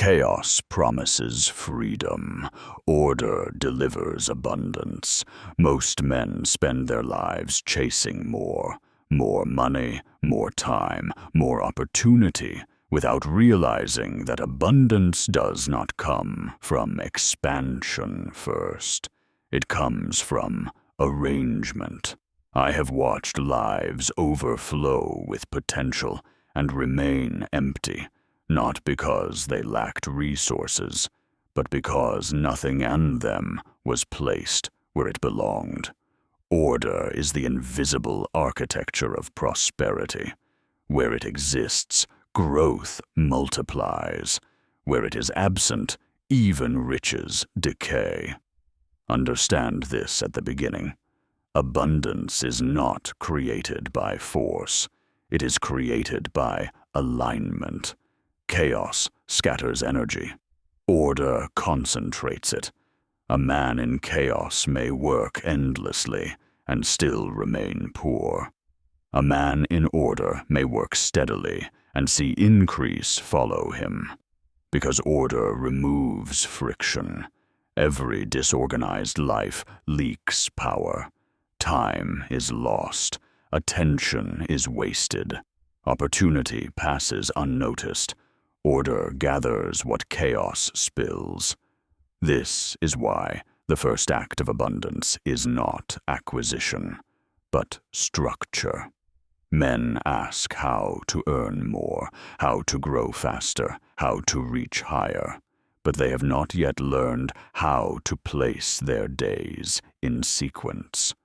Chaos promises freedom. Order delivers abundance. Most men spend their lives chasing more. More money, more time, more opportunity, without realizing that abundance does not come from expansion first. It comes from arrangement. I have watched lives overflow with potential and remain empty, not because they lacked resources, but because nothing in them was placed where it belonged. Order is the invisible architecture of prosperity. Where it exists, growth multiplies. Where it is absent, even riches decay. Understand this at the beginning. Abundance is not created by force. It is created by alignment. Chaos scatters energy. Order concentrates it. A man in chaos may work endlessly and still remain poor. A man in order may work steadily and see increase follow him. Because order removes friction. Every disorganized life leaks power. Time is lost. Attention is wasted. Opportunity passes unnoticed. Order gathers what chaos spills. This is why the first act of abundance is not acquisition, but structure. Men ask how to earn more, how to grow faster, how to reach higher, but they have not yet learned how to place their days in sequence.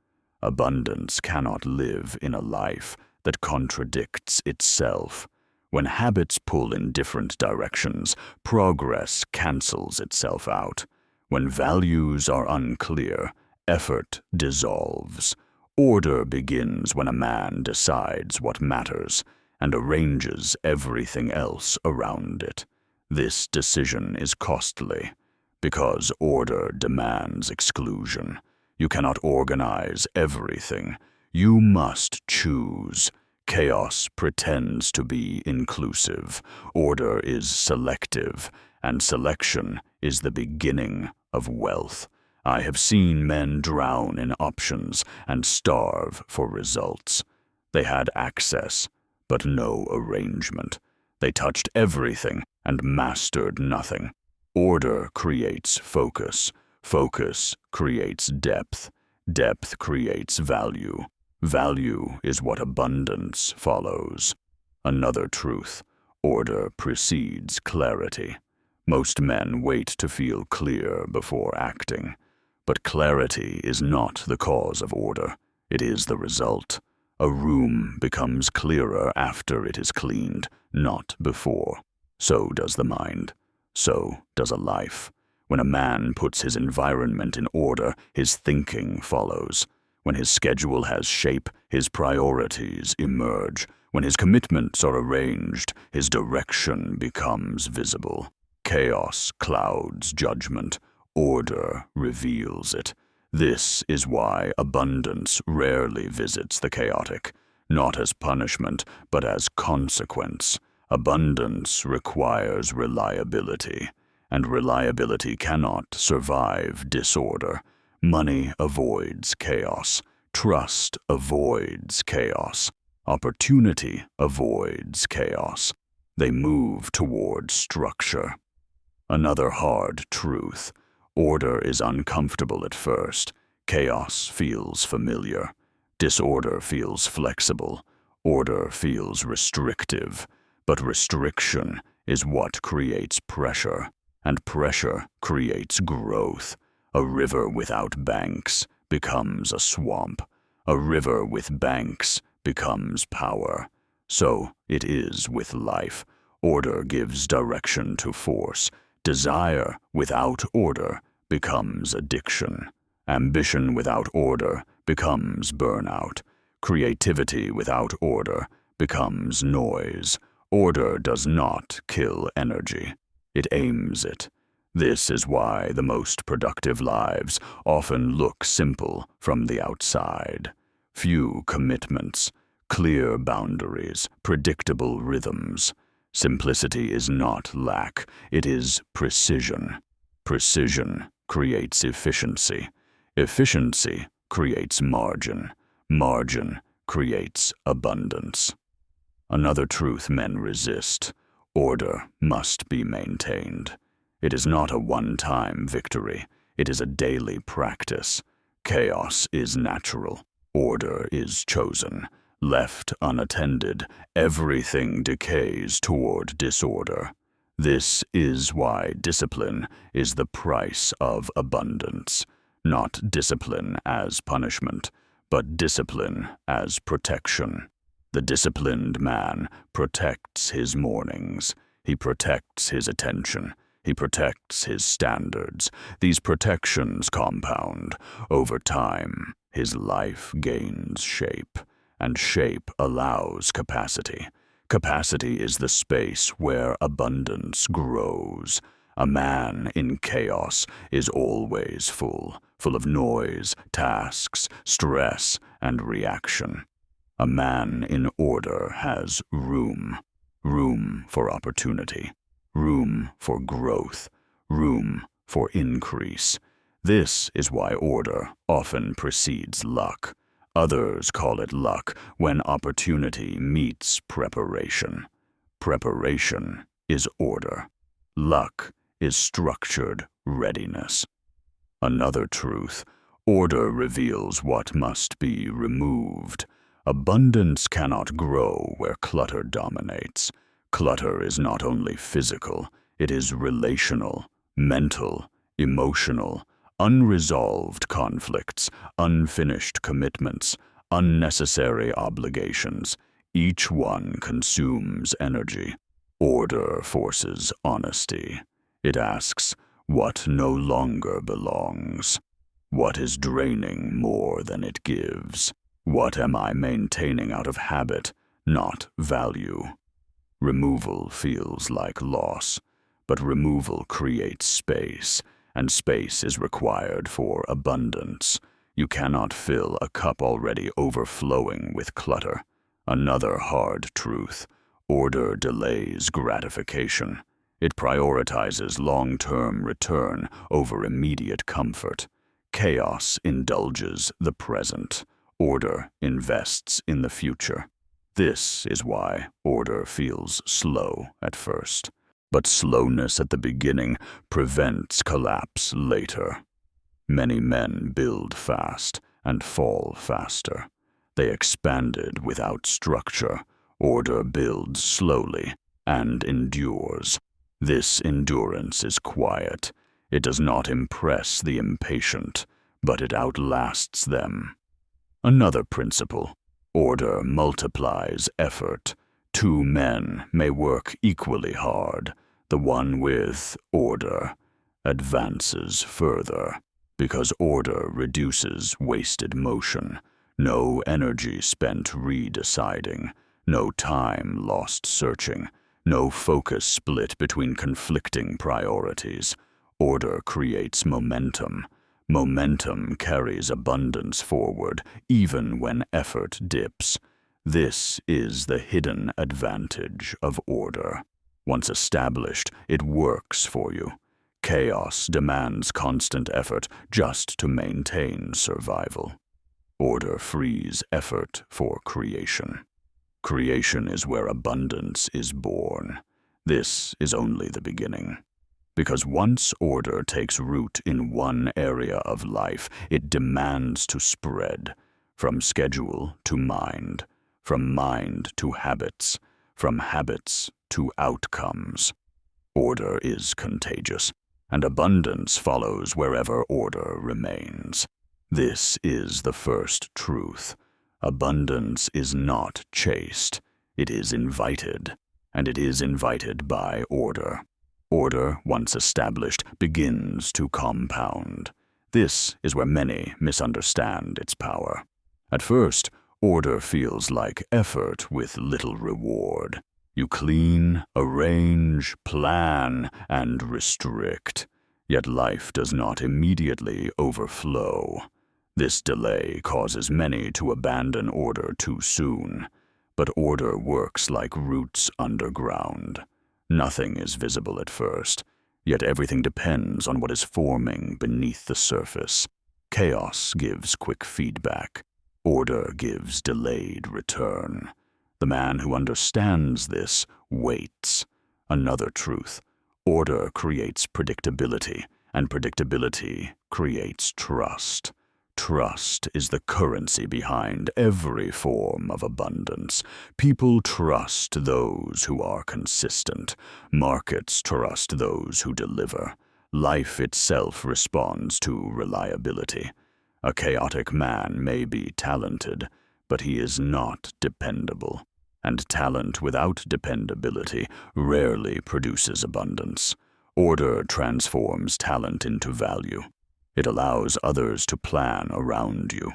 Abundance cannot live in a life that contradicts itself. When habits pull in different directions, progress cancels itself out. When values are unclear, effort dissolves. Order begins when a man decides what matters and arranges everything else around it. This decision is costly, because order demands exclusion. You cannot organize everything. You must choose. Chaos pretends to be inclusive. Order is selective, and selection is the beginning of wealth. I have seen men drown in options and starve for results. They had access, but no arrangement. They touched everything and mastered nothing. Order creates focus. Focus creates depth. Depth creates value. Value is what abundance follows. Another truth: order precedes clarity. Most men wait to feel clear before acting. But clarity is not the cause of order. It is the result. A room becomes clearer after it is cleaned, not before. So does the mind. So does a life. When a man puts his environment in order, his thinking follows. When his schedule has shape, his priorities emerge. When his commitments are arranged, his direction becomes visible. Chaos clouds judgment. Order reveals it. This is why abundance rarely visits the chaotic, not as punishment, but as consequence. Abundance requires reliability, and reliability cannot survive disorder. Money avoids chaos. Trust avoids chaos. Opportunity avoids chaos. They move toward structure. Another hard truth: order is uncomfortable at first. Chaos feels familiar. Disorder feels flexible. Order feels restrictive. But restriction is what creates pressure, and pressure creates growth. A river without banks becomes a swamp. A river with banks becomes power. So it is with life. Order gives direction to force. Desire without order becomes addiction. Ambition without order becomes burnout. Creativity without order becomes noise. Order does not kill energy. It aims it. This is why the most productive lives often look simple from the outside. Few commitments, clear boundaries, predictable rhythms. Simplicity is not lack, it is precision. Precision creates efficiency. Efficiency creates margin. Margin creates abundance. Another truth men resist: order must be maintained. It is not a one-time victory, it is a daily practice. Chaos is natural, order is chosen. Left unattended, everything decays toward disorder. This is why discipline is the price of abundance. Not discipline as punishment, but discipline as protection. The disciplined man protects his mornings. He protects his attention. He protects his standards. These protections compound. Over time, his life gains shape, and shape allows capacity. Capacity is the space where abundance grows. A man in chaos is always full of noise, tasks, stress, and reaction. A man in order has room for opportunity, room for growth, room for increase. This is why order often precedes luck. Others call it luck when opportunity meets preparation. Preparation is order. Luck is structured readiness. Another truth: order reveals what must be removed. Abundance cannot grow where clutter dominates. Clutter is not only physical, it is relational, mental, emotional, unresolved conflicts, unfinished commitments, unnecessary obligations. Each one consumes energy. Order forces honesty. It asks, what no longer belongs? What is draining more than it gives? What am I maintaining out of habit, not value? Removal feels like loss, but removal creates space, and space is required for abundance. You cannot fill a cup already overflowing with clutter. Another hard truth: order delays gratification. It prioritizes long-term return over immediate comfort. Chaos indulges the present. Order invests in the future. This is why order feels slow at first. But slowness at the beginning prevents collapse later. Many men build fast and fall faster. They expanded without structure. Order builds slowly and endures. This endurance is quiet. It does not impress the impatient, but it outlasts them. Another principle: order multiplies effort. Two men may work equally hard. The one with order advances further, because order reduces wasted motion. No energy spent redeciding, no time lost searching, no focus split between conflicting priorities. Order creates momentum. Momentum carries abundance forward, even when effort dips. This is the hidden advantage of order. Once established, it works for you. Chaos demands constant effort just to maintain survival. Order frees effort for creation. Creation is where abundance is born. This is only the beginning. Because once order takes root in one area of life, it demands to spread, from schedule to mind, from mind to habits, from habits to outcomes. Order is contagious, and abundance follows wherever order remains. This is the first truth. Abundance is not chased, it is invited, and it is invited by order. Order, once established, begins to compound. This is where many misunderstand its power. At first, order feels like effort with little reward. You clean, arrange, plan, and restrict. Yet life does not immediately overflow. This delay causes many to abandon order too soon. But order works like roots underground. Nothing is visible at first, yet everything depends on what is forming beneath the surface. Chaos gives quick feedback. Order gives delayed return. The man who understands this waits. Another truth: order creates predictability, and predictability creates trust. Trust is the currency behind every form of abundance. People trust those who are consistent. Markets trust those who deliver. Life itself responds to reliability. A chaotic man may be talented, but he is not dependable. And talent without dependability rarely produces abundance. Order transforms talent into value. It allows others to plan around you.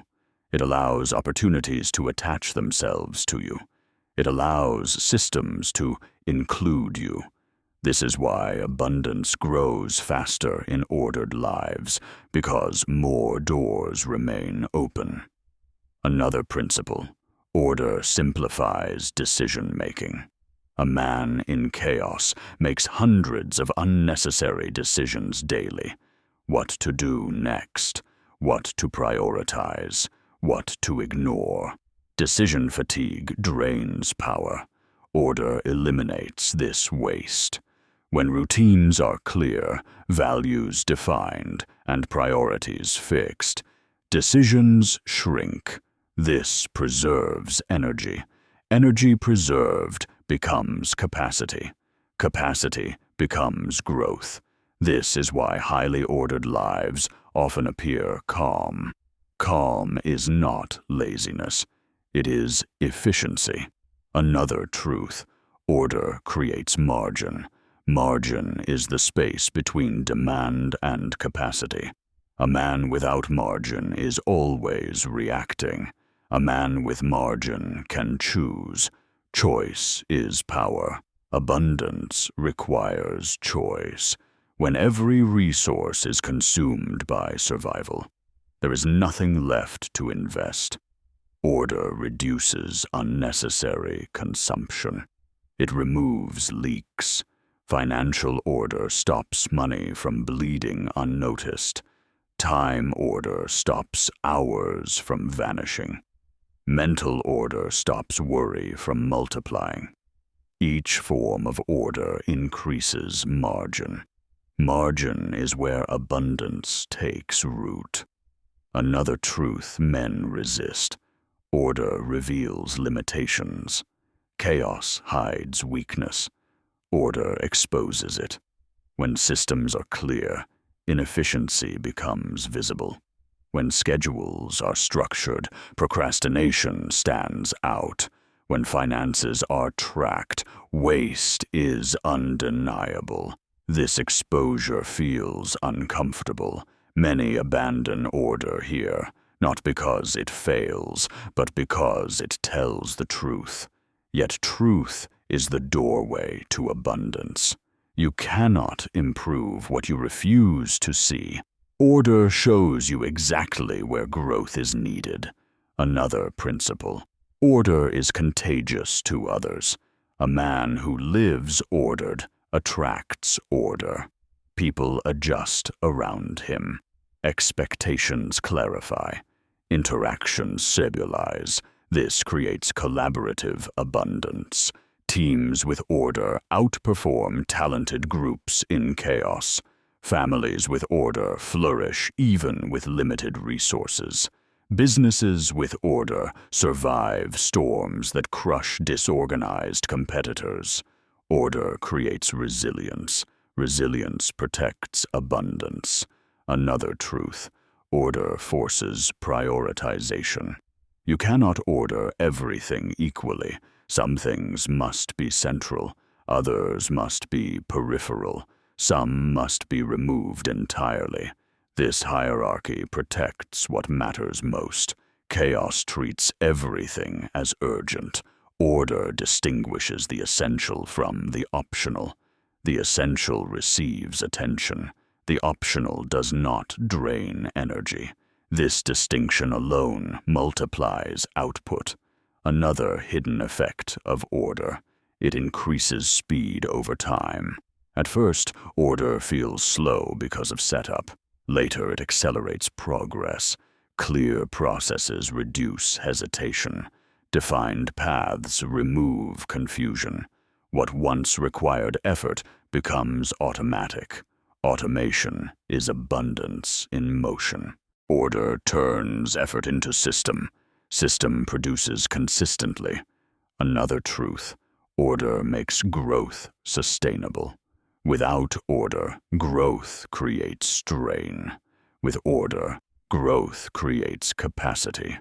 It allows opportunities to attach themselves to you. It allows systems to include you. This is why abundance grows faster in ordered lives, because more doors remain open. Another principle: order simplifies decision-making. A man in chaos makes hundreds of unnecessary decisions daily. What to do next, what to prioritize, what to ignore. Decision fatigue drains power. Order eliminates this waste. When routines are clear, values defined, and priorities fixed, decisions shrink. This preserves energy. Energy preserved becomes capacity. Capacity becomes growth. This is why highly ordered lives often appear calm. Calm is not laziness. It is efficiency. Another truth: order creates margin. Margin is the space between demand and capacity. A man without margin is always reacting. A man with margin can choose. Choice is power. Abundance requires choice. When every resource is consumed by survival, there is nothing left to invest. Order reduces unnecessary consumption. It removes leaks. Financial order stops money from bleeding unnoticed. Time order stops hours from vanishing. Mental order stops worry from multiplying. Each form of order increases margin. Margin is where abundance takes root. Another truth men resist: order reveals limitations. Chaos hides weakness. Order exposes it. When systems are clear, inefficiency becomes visible. When schedules are structured, procrastination stands out. When finances are tracked, waste is undeniable. This exposure feels uncomfortable. Many abandon order here, not because it fails, but because it tells the truth. Yet truth is the doorway to abundance. You cannot improve what you refuse to see. Order shows you exactly where growth is needed. Another principle: order is contagious to others. A man who lives ordered attracts order. People adjust around him. Expectations clarify. Interactions stabilize. This creates collaborative abundance. Teams with order outperform talented groups in chaos. Families with order flourish even with limited resources. Businesses with order survive storms that crush disorganized competitors. Order creates resilience. Resilience protects abundance. Another truth: order forces prioritization. You cannot order everything equally. Some things must be central. Others must be peripheral. Some must be removed entirely. This hierarchy protects what matters most. Chaos treats everything as urgent. Order distinguishes the essential from the optional. The essential receives attention. The optional does not drain energy. This distinction alone multiplies output. Another hidden effect of order. It increases speed over time. At first, order feels slow because of setup. Later, it accelerates progress. Clear processes reduce hesitation. Defined paths remove confusion. What once required effort becomes automatic. Automation is abundance in motion. Order turns effort into system. System produces consistently. Another truth. Order makes growth sustainable. Without order, growth creates strain. With order, growth creates capacity.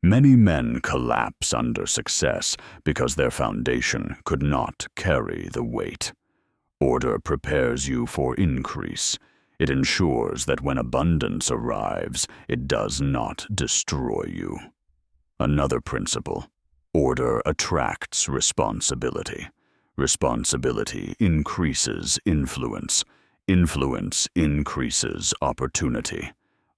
Many men collapse under success because their foundation could not carry the weight. Order prepares you for increase. It ensures that when abundance arrives, it does not destroy you. Another principle. Order attracts responsibility. Responsibility increases influence. Influence increases opportunity.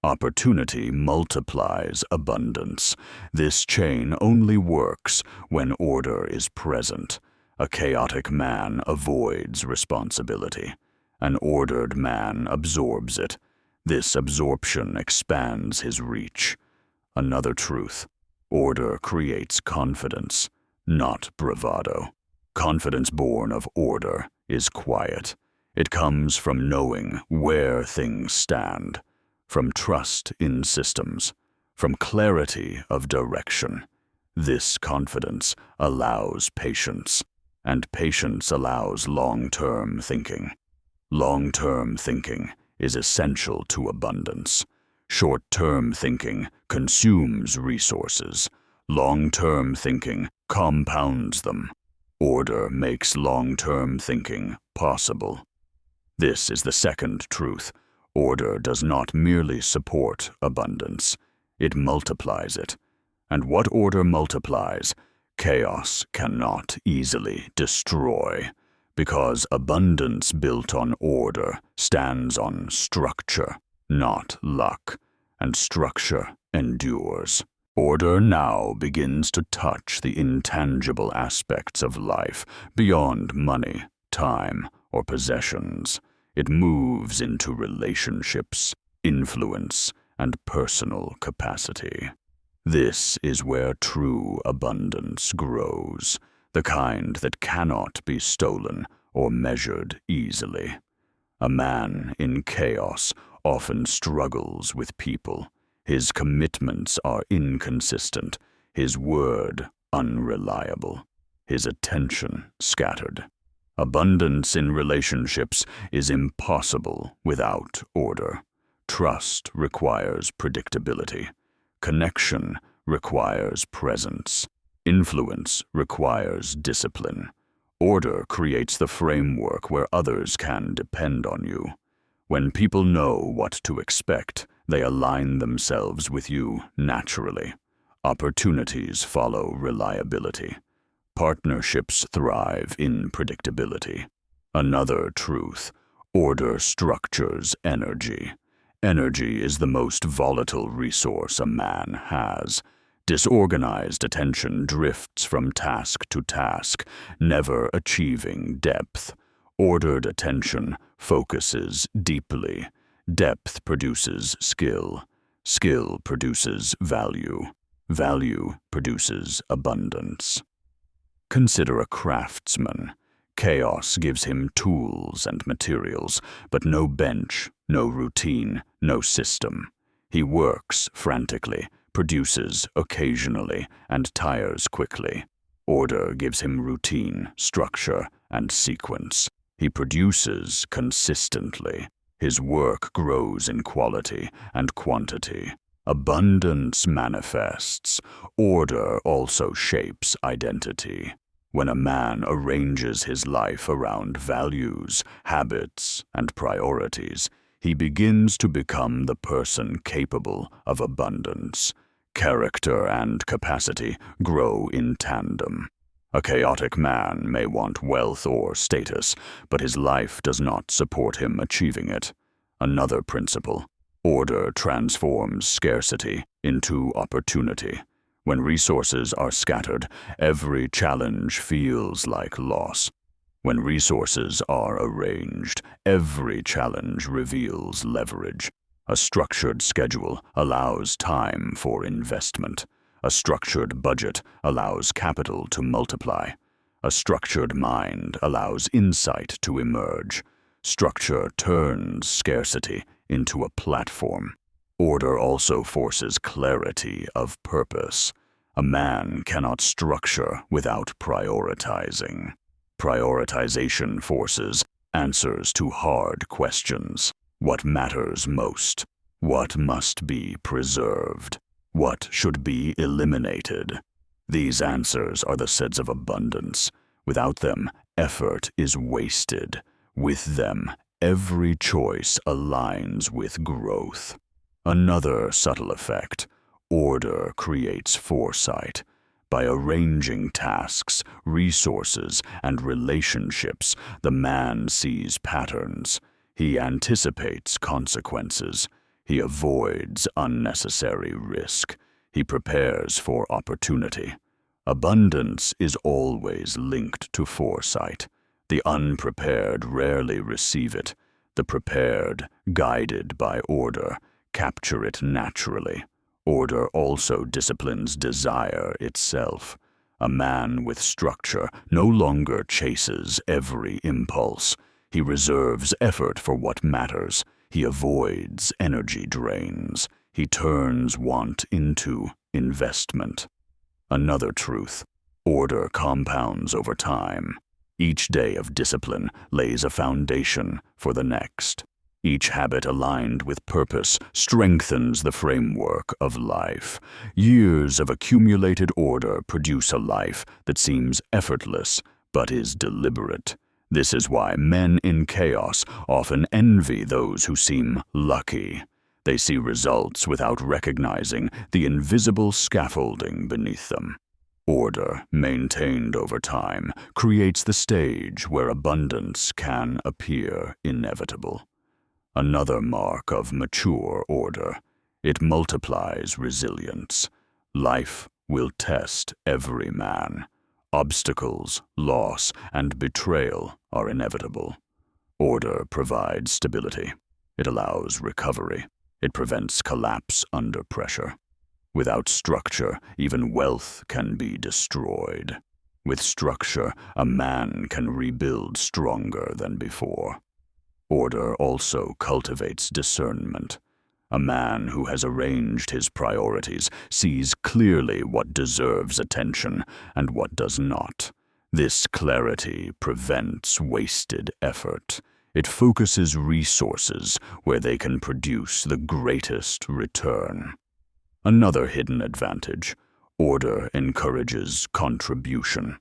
Opportunity multiplies abundance. This chain only works when order is present. A chaotic man avoids responsibility. An ordered man absorbs it. This absorption expands his reach. Another truth. Order creates confidence, not bravado. Confidence born of order is quiet. It comes from knowing where things stand, from trust in systems, from clarity of direction. This confidence allows patience, and patience allows long-term thinking. Long-term thinking is essential to abundance. Short-term thinking consumes resources. Long-term thinking compounds them. Order makes long-term thinking possible. This is the second truth. Order does not merely support abundance. It multiplies it. And what order multiplies, chaos cannot easily destroy. Because abundance built on order stands on structure, not luck, and structure endures. Order now begins to touch the intangible aspects of life beyond money, time, or possessions. It moves into relationships, influence, and personal capacity. This is where true abundance grows, the kind that cannot be stolen or measured easily. A man in chaos often struggles with people. His commitments are inconsistent, his word unreliable, his attention scattered. Abundance in relationships is impossible without order. Trust requires predictability. Connection requires presence. Influence requires discipline. Order creates the framework where others can depend on you. When people know what to expect, they align themselves with you naturally. Opportunities follow reliability. Partnerships thrive in predictability. Another truth. Order structures energy. Energy is the most volatile resource a man has. Disorganized attention drifts from task to task, never achieving depth. Ordered attention focuses deeply. Depth produces skill. Skill produces value. Value produces abundance. Consider a craftsman. Chaos gives him tools and materials, but no bench, no routine, no system. He works frantically, produces occasionally, and tires quickly. Order gives him routine, structure, and sequence. He produces consistently. His work grows in quality and quantity. Abundance manifests. Order also shapes identity. When a man arranges his life around values, habits, and priorities, he begins to become the person capable of abundance. Character and capacity grow in tandem. A chaotic man may want wealth or status, but his life does not support him achieving it. Another principle. Order transforms scarcity into opportunity. When resources are scattered, every challenge feels like loss. When resources are arranged, every challenge reveals leverage. A structured schedule allows time for investment. A structured budget allows capital to multiply. A structured mind allows insight to emerge. Structure turns scarcity into a platform. Order also forces clarity of purpose. A man cannot structure without prioritizing. Prioritization forces answers to hard questions. What matters most? What must be preserved? What should be eliminated? These answers are the seeds of abundance. Without them, effort is wasted. With them, every choice aligns with growth. Another subtle effect: order creates foresight. By arranging tasks, resources, and relationships, the man sees patterns. He anticipates consequences. He avoids unnecessary risk. He prepares for opportunity. Abundance is always linked to foresight. The unprepared rarely receive it. The prepared, guided by order, capture it naturally. Order also disciplines desire itself. A man with structure no longer chases every impulse. He reserves effort for what matters. He avoids energy drains. He turns want into investment. Another truth: order compounds over time. Each day of discipline lays a foundation for the next. Each habit aligned with purpose strengthens the framework of life. Years of accumulated order produce a life that seems effortless but is deliberate. This is why men in chaos often envy those who seem lucky. They see results without recognizing the invisible scaffolding beneath them. Order, maintained over time, creates the stage where abundance can appear inevitable. Another mark of mature order: it multiplies resilience. Life will test every man. Obstacles, loss, and betrayal are inevitable. Order provides stability. It allows recovery. It prevents collapse under pressure. Without structure, even wealth can be destroyed. With structure, a man can rebuild stronger than before. Order also cultivates discernment. A man who has arranged his priorities sees clearly what deserves attention and what does not. This clarity prevents wasted effort. It focuses resources where they can produce the greatest return. Another hidden advantage: order encourages contribution.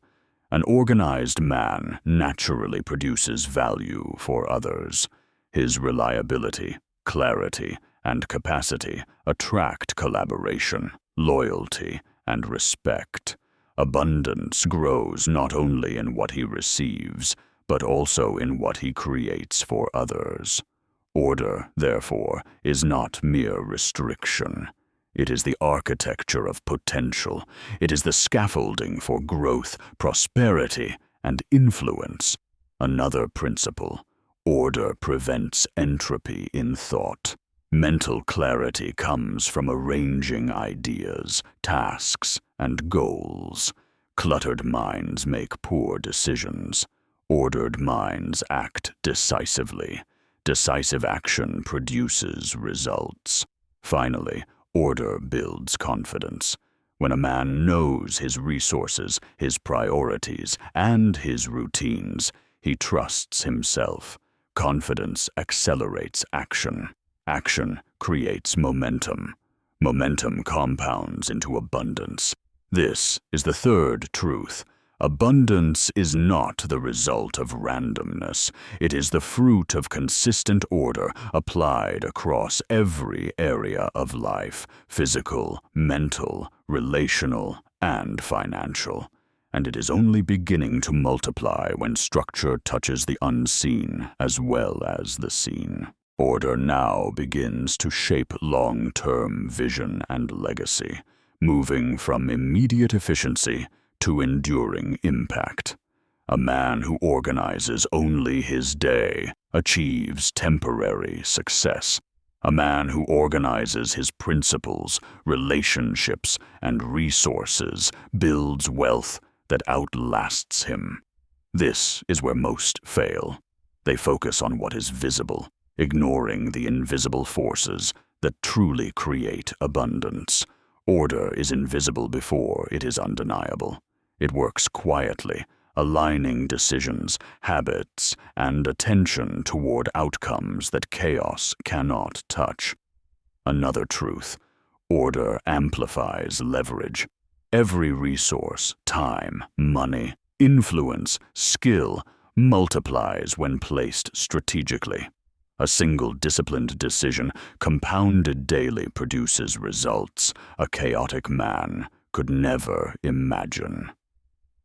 An organized man naturally produces value for others. His reliability, clarity, and capacity attract collaboration, loyalty, and respect. Abundance grows not only in what he receives, but also in what he creates for others. Order, therefore, is not mere restriction. It is the architecture of potential. It is the scaffolding for growth, prosperity, and influence. Another principle: order prevents entropy in thought. Mental clarity comes from arranging ideas, tasks, and goals. Cluttered minds make poor decisions. Ordered minds act decisively. Decisive action produces results. Finally, order builds confidence. When a man knows his resources, his priorities, and his routines, he trusts himself. Confidence accelerates action. Action creates momentum. Momentum compounds into abundance. This is the third truth. Abundance is not the result of randomness. It is the fruit of consistent order applied across every area of life: physical, mental, relational, and financial. And it is only beginning to multiply when structure touches the unseen as well as the seen. Order now begins to shape long-term vision and legacy. moving from immediate efficiency to enduring impact. A man who organizes only his day achieves temporary success. A man who organizes his principles, relationships, and resources builds wealth that outlasts him. This is where most fail. They focus on what is visible, ignoring the invisible forces that truly create abundance. Order is invisible before it is undeniable. It works quietly, aligning decisions, habits, and attention toward outcomes that chaos cannot touch. Another truth: order amplifies leverage. Every resource, time, money, influence, skill, multiplies when placed strategically. A single disciplined decision, compounded daily, produces results a chaotic man could never imagine.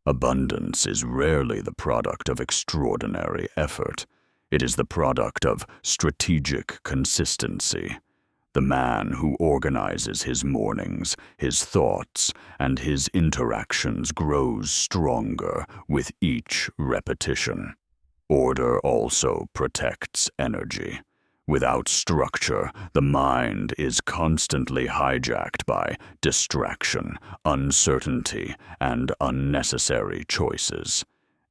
Abundance is rarely the product of extraordinary effort. It is the product of strategic consistency. The man who organizes his mornings, his thoughts, and his interactions grows stronger with each repetition. Order also protects energy. Without structure, the mind is constantly hijacked by distraction, uncertainty, and unnecessary choices.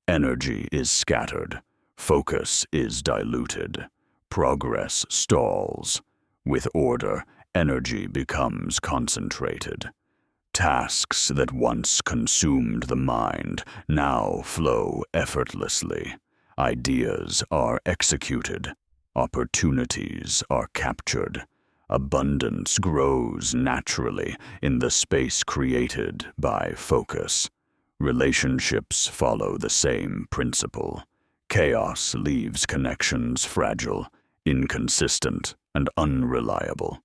Energy is scattered. Focus is diluted. Progress stalls. With order, energy becomes concentrated. Tasks that once consumed the mind now flow effortlessly. Ideas are executed. Opportunities are captured. Abundance grows naturally in the space created by focus. Relationships follow the same principle. Chaos leaves connections fragile, inconsistent, and unreliable.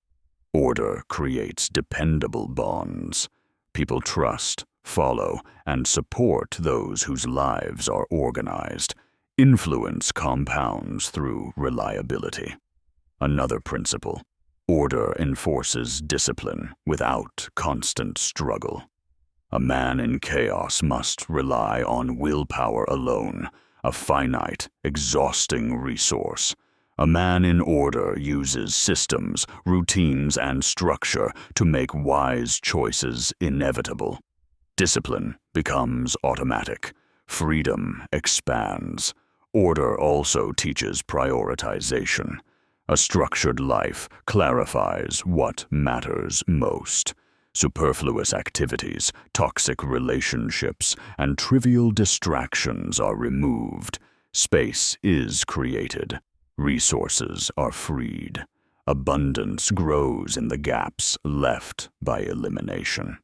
Order creates dependable bonds. People trust, follow, and support those whose lives are organized. Influence compounds through reliability. Another principle: order enforces discipline without constant struggle. A man in chaos must rely on willpower alone, a finite, exhausting resource. A man in order uses systems, routines, and structure to make wise choices inevitable. Discipline becomes automatic. Freedom expands. Order also teaches prioritization. A structured life clarifies what matters most. Superfluous activities, toxic relationships, and trivial distractions are removed. Space is created. Resources are freed. Abundance grows in the gaps left by elimination.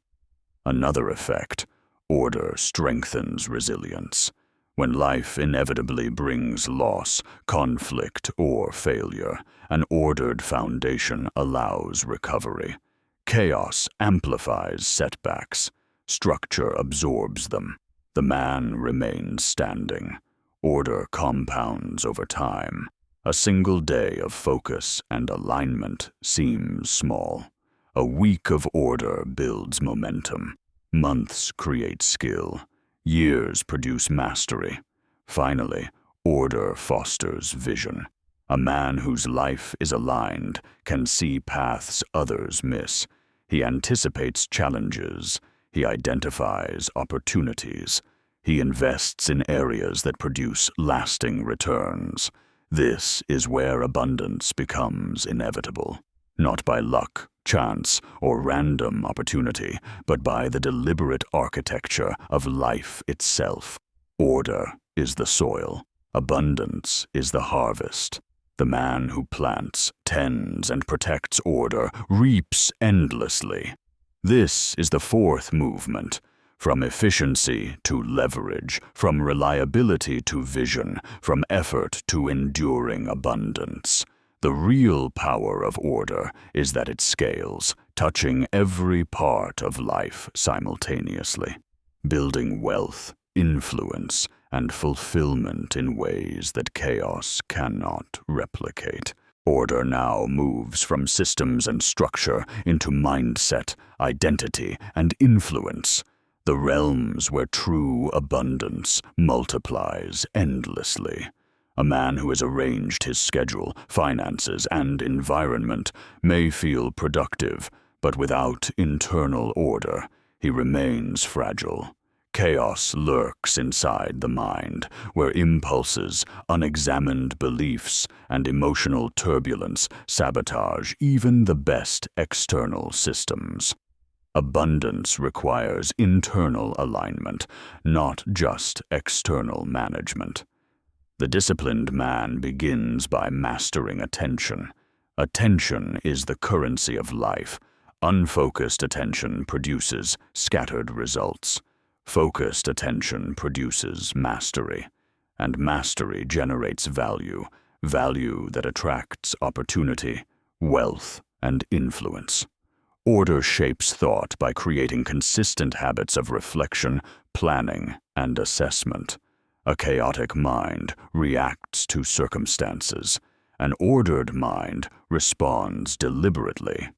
Another effect: order strengthens resilience. When life inevitably brings loss, conflict, or failure, an ordered foundation allows recovery. Chaos amplifies setbacks. Structure absorbs them. The man remains standing. Order compounds over time. A single day of focus and alignment seems small. A week of order builds momentum. Months create skill. Years produce mastery. Finally, order fosters vision. A man whose life is aligned can see paths others miss. He anticipates challenges. He identifies opportunities. He invests in areas that produce lasting returns. This is where abundance becomes inevitable, not by luck, chance, or random opportunity, but by the deliberate architecture of life itself. Order is the soil. Abundance is the harvest. The man who plants, tends, and protects order reaps endlessly. This is the fourth movement. From efficiency to leverage, from reliability to vision, from effort to enduring abundance. The real power of order is that it scales, touching every part of life simultaneously, building wealth, influence, and fulfillment in ways that chaos cannot replicate. Order now moves from systems and structure into mindset, identity, and influence, the realms where true abundance multiplies endlessly. A man who has arranged his schedule, finances, and environment may feel productive, but without internal order, he remains fragile. Chaos lurks inside the mind, where impulses, unexamined beliefs, and emotional turbulence sabotage even the best external systems. Abundance requires internal alignment, not just external management. The disciplined man begins by mastering attention. Attention is the currency of life. Unfocused attention produces scattered results. Focused attention produces mastery, and mastery generates value, value that attracts opportunity, wealth, and influence. Order shapes thought by creating consistent habits of reflection, planning, and assessment. A chaotic mind reacts to circumstances. An ordered mind responds deliberately.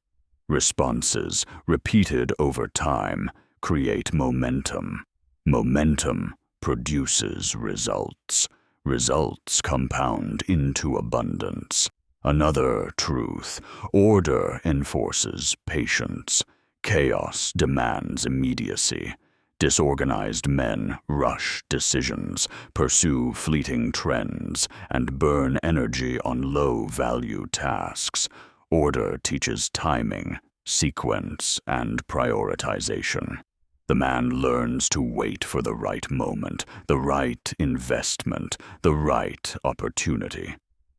Responses, repeated over time, create momentum. Momentum produces results. Results compound into abundance. Another truth: order enforces patience. Chaos demands immediacy. Disorganized men rush decisions, pursue fleeting trends, and burn energy on low-value tasks. Order teaches timing, sequence, and prioritization. The man learns to wait for the right moment, the right investment, the right opportunity.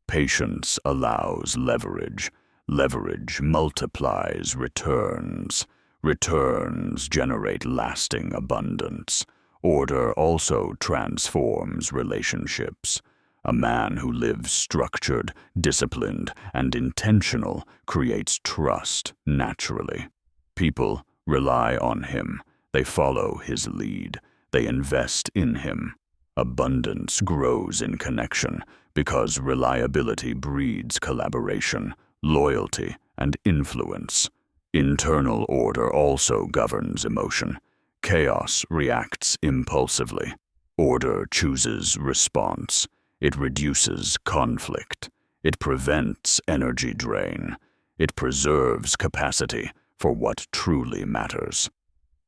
Patience allows leverage. Leverage multiplies returns. Returns generate lasting abundance. Order also transforms relationships. A man who lives structured, disciplined, and intentional creates trust naturally. People rely on him. They follow his lead. They invest in him. Abundance grows in connection because reliability breeds collaboration, loyalty, and influence. Internal order also governs emotion. Chaos reacts impulsively. Order chooses response. It reduces conflict. It prevents energy drain. It preserves capacity for what truly matters.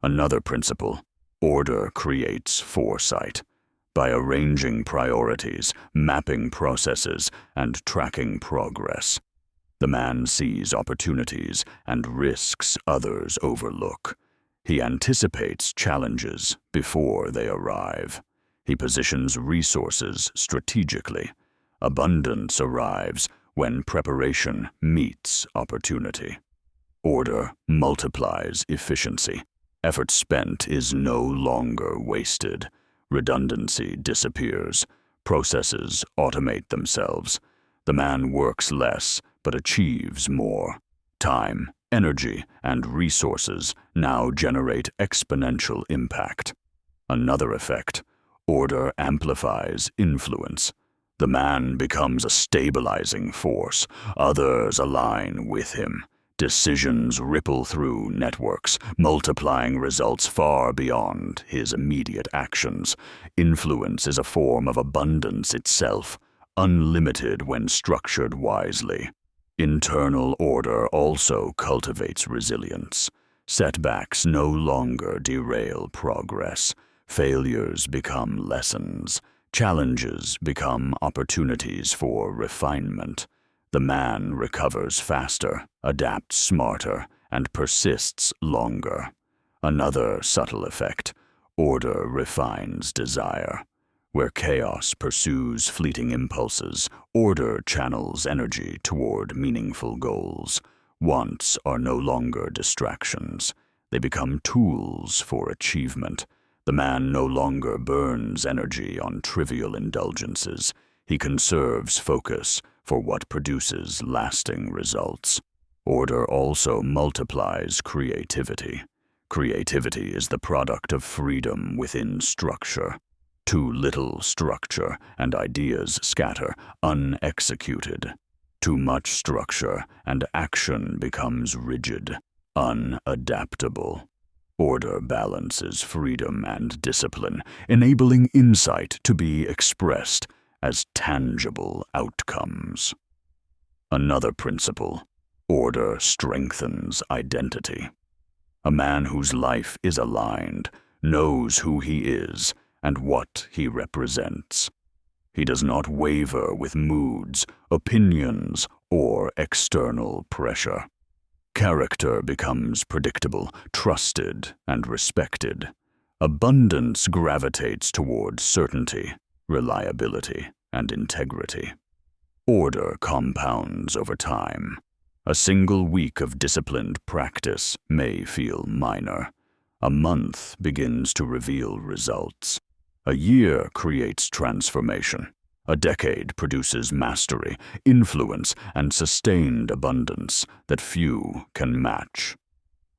Another principle: order creates foresight. By arranging priorities, mapping processes, and tracking progress, the man sees opportunities and risks others overlook. He anticipates challenges before they arrive. He positions resources strategically. Abundance arrives when preparation meets opportunity. Order multiplies efficiency. Effort spent is no longer wasted. Redundancy disappears. Processes automate themselves. The man works less but achieves more. Time, energy, and resources now generate exponential impact. Another effect: order amplifies influence. The man becomes a stabilizing force. Others align with him. Decisions ripple through networks, multiplying results far beyond his immediate actions. Influence is a form of abundance itself, unlimited when structured wisely. Internal order also cultivates resilience. Setbacks no longer derail progress. Failures become lessons. Challenges become opportunities for refinement. The man recovers faster, adapts smarter, and persists longer. Another subtle effect: order refines desire. Where chaos pursues fleeting impulses, order channels energy toward meaningful goals. Wants are no longer distractions. They become tools for achievement. The man no longer burns energy on trivial indulgences. He conserves focus for what produces lasting results. Order also multiplies creativity. Creativity is the product of freedom within structure. Too little structure and ideas scatter, unexecuted. Too much structure and action becomes rigid, unadaptable. Order balances freedom and discipline, enabling insight to be expressed as tangible outcomes. Another principle: order strengthens identity. A man whose life is aligned knows who he is and what he represents. He does not waver with moods, opinions, or external pressure. Character becomes predictable, trusted, and respected. Abundance gravitates toward certainty, reliability, and integrity. Order compounds over time. A single week of disciplined practice may feel minor. A month begins to reveal results. A year creates transformation. A decade produces mastery, influence, and sustained abundance that few can match.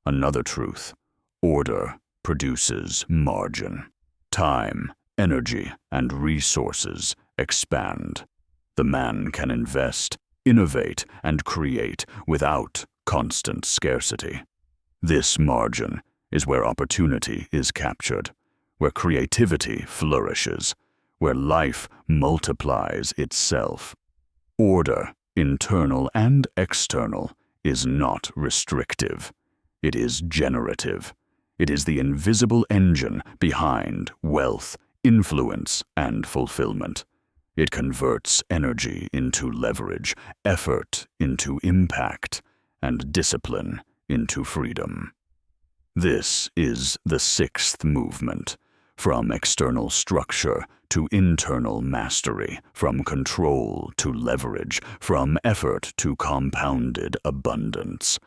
Another truth: order produces margin. Time, energy, and resources expand. The man can invest, innovate, and create without constant scarcity. This margin is where opportunity is captured, where creativity flourishes, where life multiplies itself. Order, internal and external, is not restrictive. It is generative. It is the invisible engine behind wealth, influence, and fulfillment. It converts energy into leverage, effort into impact, and discipline into freedom. This is the sixth movement. From external structure to internal mastery, from control to leverage, from effort to compounded abundance.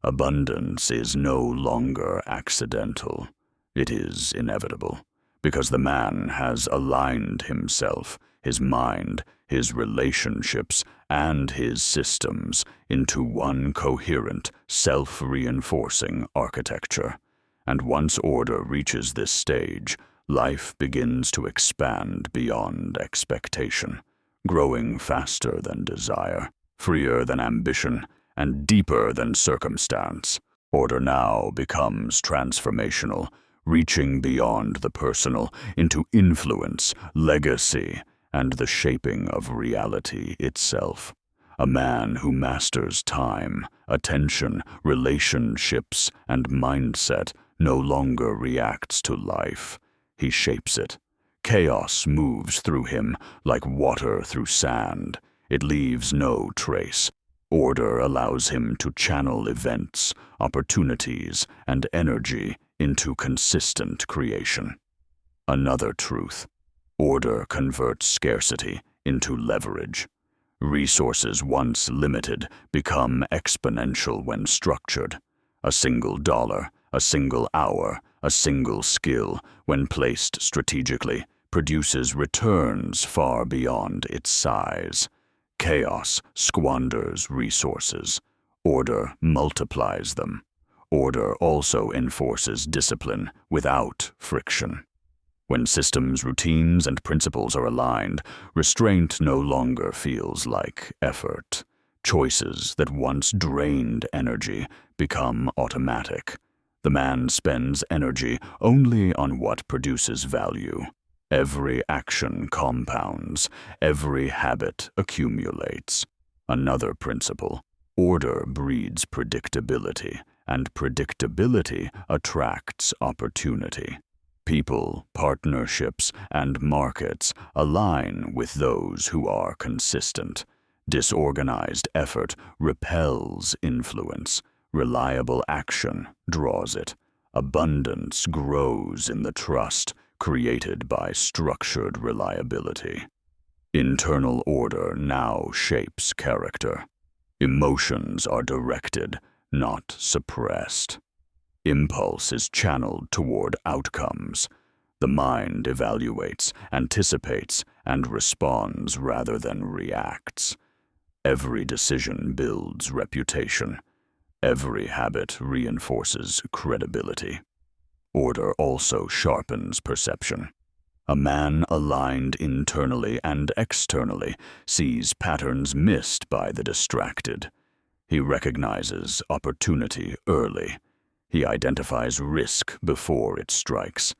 Abundance is no longer accidental. It is inevitable, because the man has aligned himself, his mind, his relationships, and his systems into one coherent, self-reinforcing architecture. And once order reaches this stage, life begins to expand beyond expectation, growing faster than desire, freer than ambition, and deeper than circumstance. Order now becomes transformational, reaching beyond the personal into influence, legacy, and the shaping of reality itself. A man who masters time, attention, relationships, and mindset no longer reacts to life. He shapes it. Chaos moves through him like water through sand. It leaves no trace. Order allows him to channel events, opportunities, and energy into consistent creation. Another truth: order converts scarcity into leverage. Resources once limited become exponential when structured. A single dollar, a single hour, a single skill, when placed strategically, produces returns far beyond its size. Chaos squanders resources. Order multiplies them. Order also enforces discipline without friction. When systems, routines, and principles are aligned, restraint no longer feels like effort. Choices that once drained energy become automatic. The man spends energy only on what produces value. Every action compounds, every habit accumulates. Another principle: order breeds predictability, and predictability attracts opportunity. People, partnerships, and markets align with those who are consistent. Disorganized effort repels influence. Reliable action draws it. Abundance grows in the trust created by structured reliability. Internal order now shapes character. Emotions are directed, not suppressed. Impulse is channeled toward outcomes. The mind evaluates, anticipates, and responds rather than reacts. Every decision builds reputation. Every habit reinforces credibility. Order also sharpens perception. A man aligned internally and externally sees patterns missed by the distracted. He recognizes opportunity early. He identifies risk before it strikes.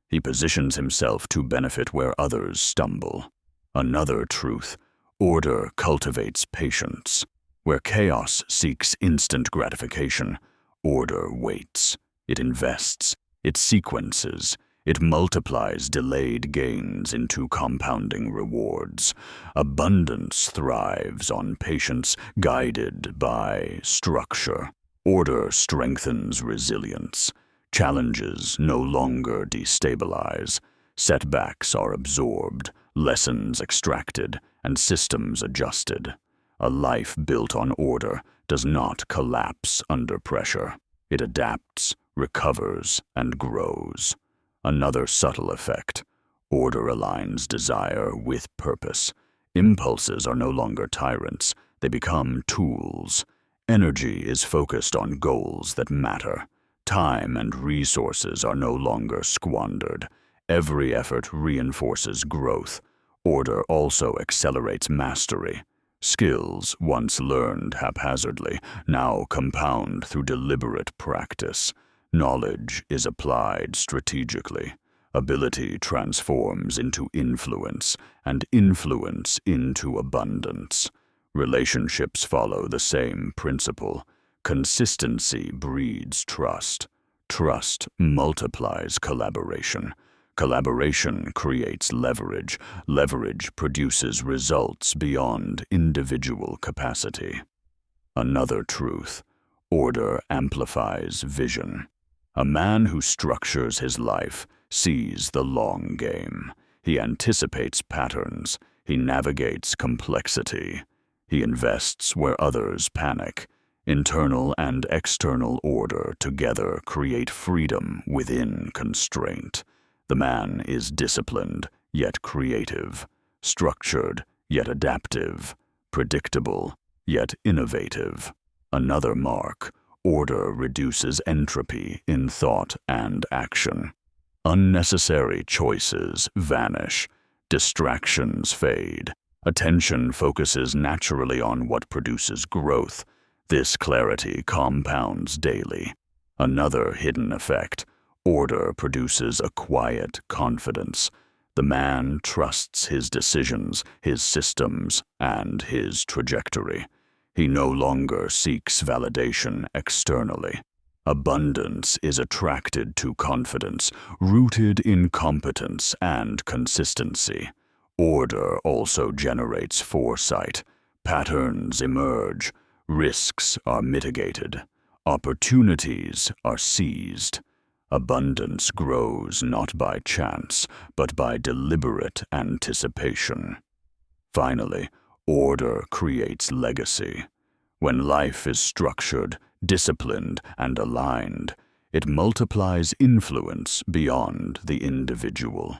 He positions himself to benefit where others stumble. Another truth: order cultivates patience. Where chaos seeks instant gratification, order waits. It invests. It sequences. It multiplies delayed gains into compounding rewards. Abundance thrives on patience, guided by structure. Order strengthens resilience. Challenges no longer destabilize. Setbacks are absorbed, lessons extracted, and systems adjusted. A life built on order does not collapse under pressure. It adapts, recovers, and grows. Another subtle effect: order aligns desire with purpose. Impulses are no longer tyrants, they become tools. Energy is focused on goals that matter. Time and resources are no longer squandered. Every effort reinforces growth. Order also accelerates mastery. Skills, once learned haphazardly, now compound through deliberate practice. Knowledge is applied strategically. Ability transforms into influence, and influence into abundance. Relationships follow the same principle. Consistency breeds trust. Trust multiplies collaboration. Collaboration creates leverage. Leverage produces results beyond individual capacity. Another truth: order amplifies vision. A man who structures his life sees the long game. He anticipates patterns. He navigates complexity. He invests where others panic. Internal and external order together create freedom within constraint. The man is disciplined, yet creative, structured, yet adaptive, predictable, yet innovative. Another mark: order reduces entropy in thought and action. Unnecessary choices vanish. Distractions fade. Attention focuses naturally on what produces growth. This clarity compounds daily. Another hidden effect: order produces a quiet confidence. The man trusts his decisions, his systems, and his trajectory. He no longer seeks validation externally. Abundance is attracted to confidence, rooted in competence and consistency. Order also generates foresight. Patterns emerge. Risks are mitigated. Opportunities are seized. Abundance grows not by chance, but by deliberate anticipation. Finally, order creates legacy. When life is structured, disciplined, and aligned, it multiplies influence beyond the individual.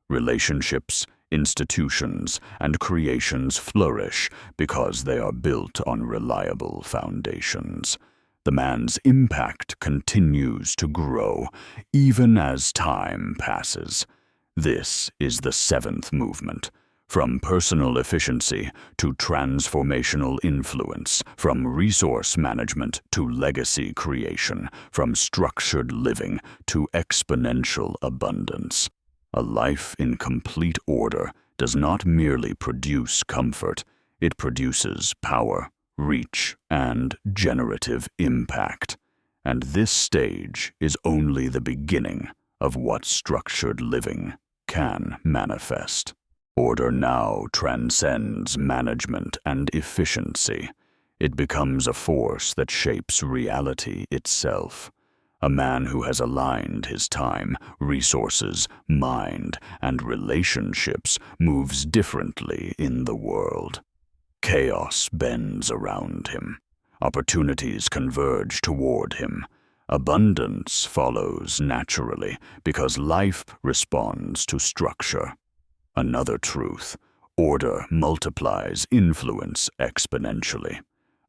Relationships, institutions, and creations flourish because they are built on reliable foundations. The man's impact continues to grow, even as time passes. This is the seventh movement. From personal efficiency to transformational influence, from resource management to legacy creation, from structured living to exponential abundance. A life in complete order does not merely produce comfort, it produces power, reach, and generative impact. And this stage is only the beginning of what structured living can manifest. Order now transcends management and efficiency. It becomes a force that shapes reality itself. A man who has aligned his time, resources, mind, and relationships moves differently in the world. Chaos bends around him. Opportunities converge toward him. Abundance follows naturally because life responds to structure. Another truth: order multiplies influence exponentially.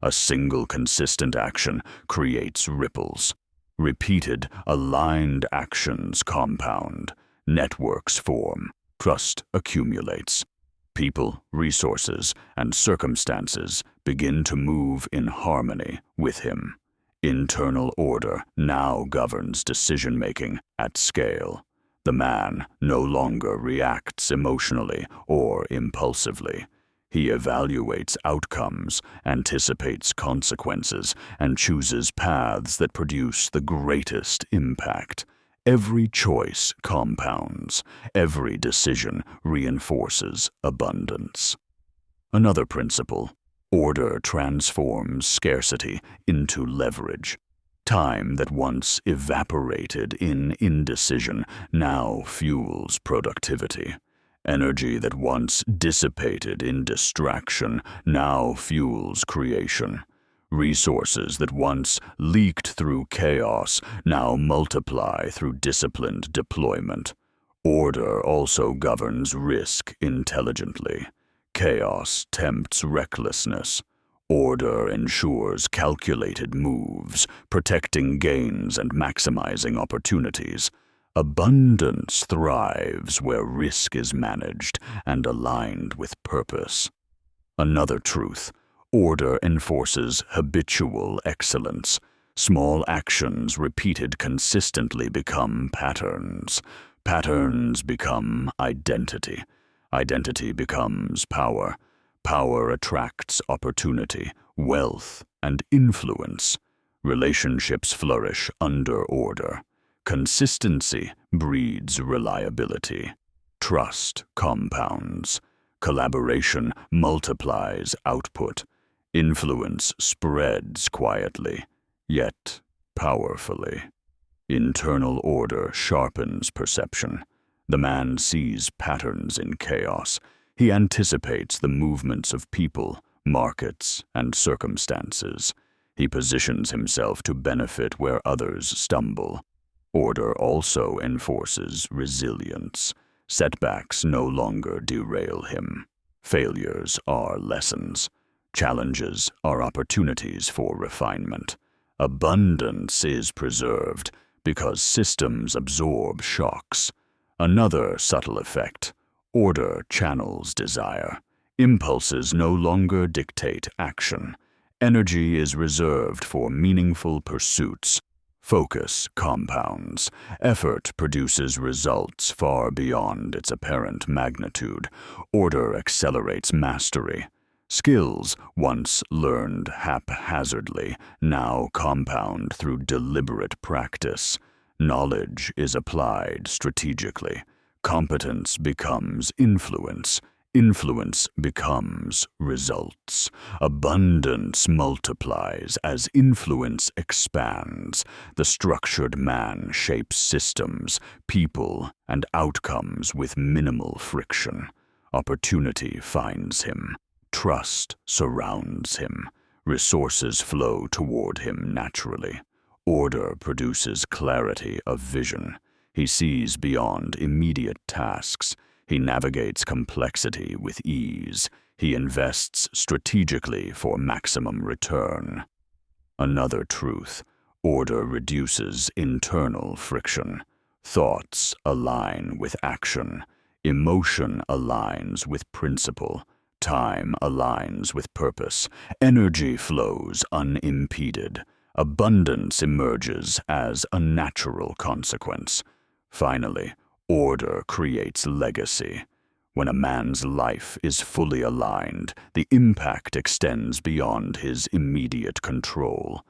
A single consistent action creates ripples. Repeated, aligned actions compound. Networks form. Trust accumulates. People, resources, and circumstances begin to move in harmony with him. Internal order now governs decision-making at scale. The man no longer reacts emotionally or impulsively. He evaluates outcomes, anticipates consequences, and chooses paths that produce the greatest impact. Every choice compounds. Every decision reinforces abundance. Another principle: order transforms scarcity into leverage. Time that once evaporated in indecision now fuels productivity. Energy that once dissipated in distraction now fuels creation. Resources that once leaked through chaos now multiply through disciplined deployment. Order also governs risk intelligently. Chaos tempts recklessness. Order ensures calculated moves, protecting gains and maximizing opportunities. Abundance thrives where risk is managed and aligned with purpose. Another truth: order enforces habitual excellence. Small actions repeated consistently become patterns. Patterns become identity. Identity becomes power. Power attracts opportunity, wealth, and influence. Relationships flourish under order. Consistency breeds reliability. Trust compounds. Collaboration multiplies output. Influence spreads quietly, yet powerfully. Internal order sharpens perception. The man sees patterns in chaos. He anticipates the movements of people, markets, and circumstances. He positions himself to benefit where others stumble. Order also enforces resilience. Setbacks no longer derail him. Failures are lessons. Challenges are opportunities for refinement. Abundance is preserved because systems absorb shocks. Another subtle effect: order channels desire. Impulses no longer dictate action. Energy is reserved for meaningful pursuits. Focus compounds. Effort produces results far beyond its apparent magnitude. Order accelerates mastery. Skills, once learned haphazardly, now compound through deliberate practice. Knowledge is applied strategically. Competence becomes influence. Influence becomes results. Abundance multiplies as influence expands. The structured man shapes systems, people, and outcomes with minimal friction. Opportunity finds him. Trust surrounds him. Resources flow toward him naturally. Order produces clarity of vision. He sees beyond immediate tasks. He navigates complexity with ease. He invests strategically for maximum return. Another truth: order reduces internal friction. Thoughts align with action. Emotion aligns with principle. Time aligns with purpose. Energy flows unimpeded. Abundance emerges as a natural consequence. Finally, order creates legacy. When a man's life is fully aligned, the impact extends beyond his immediate control.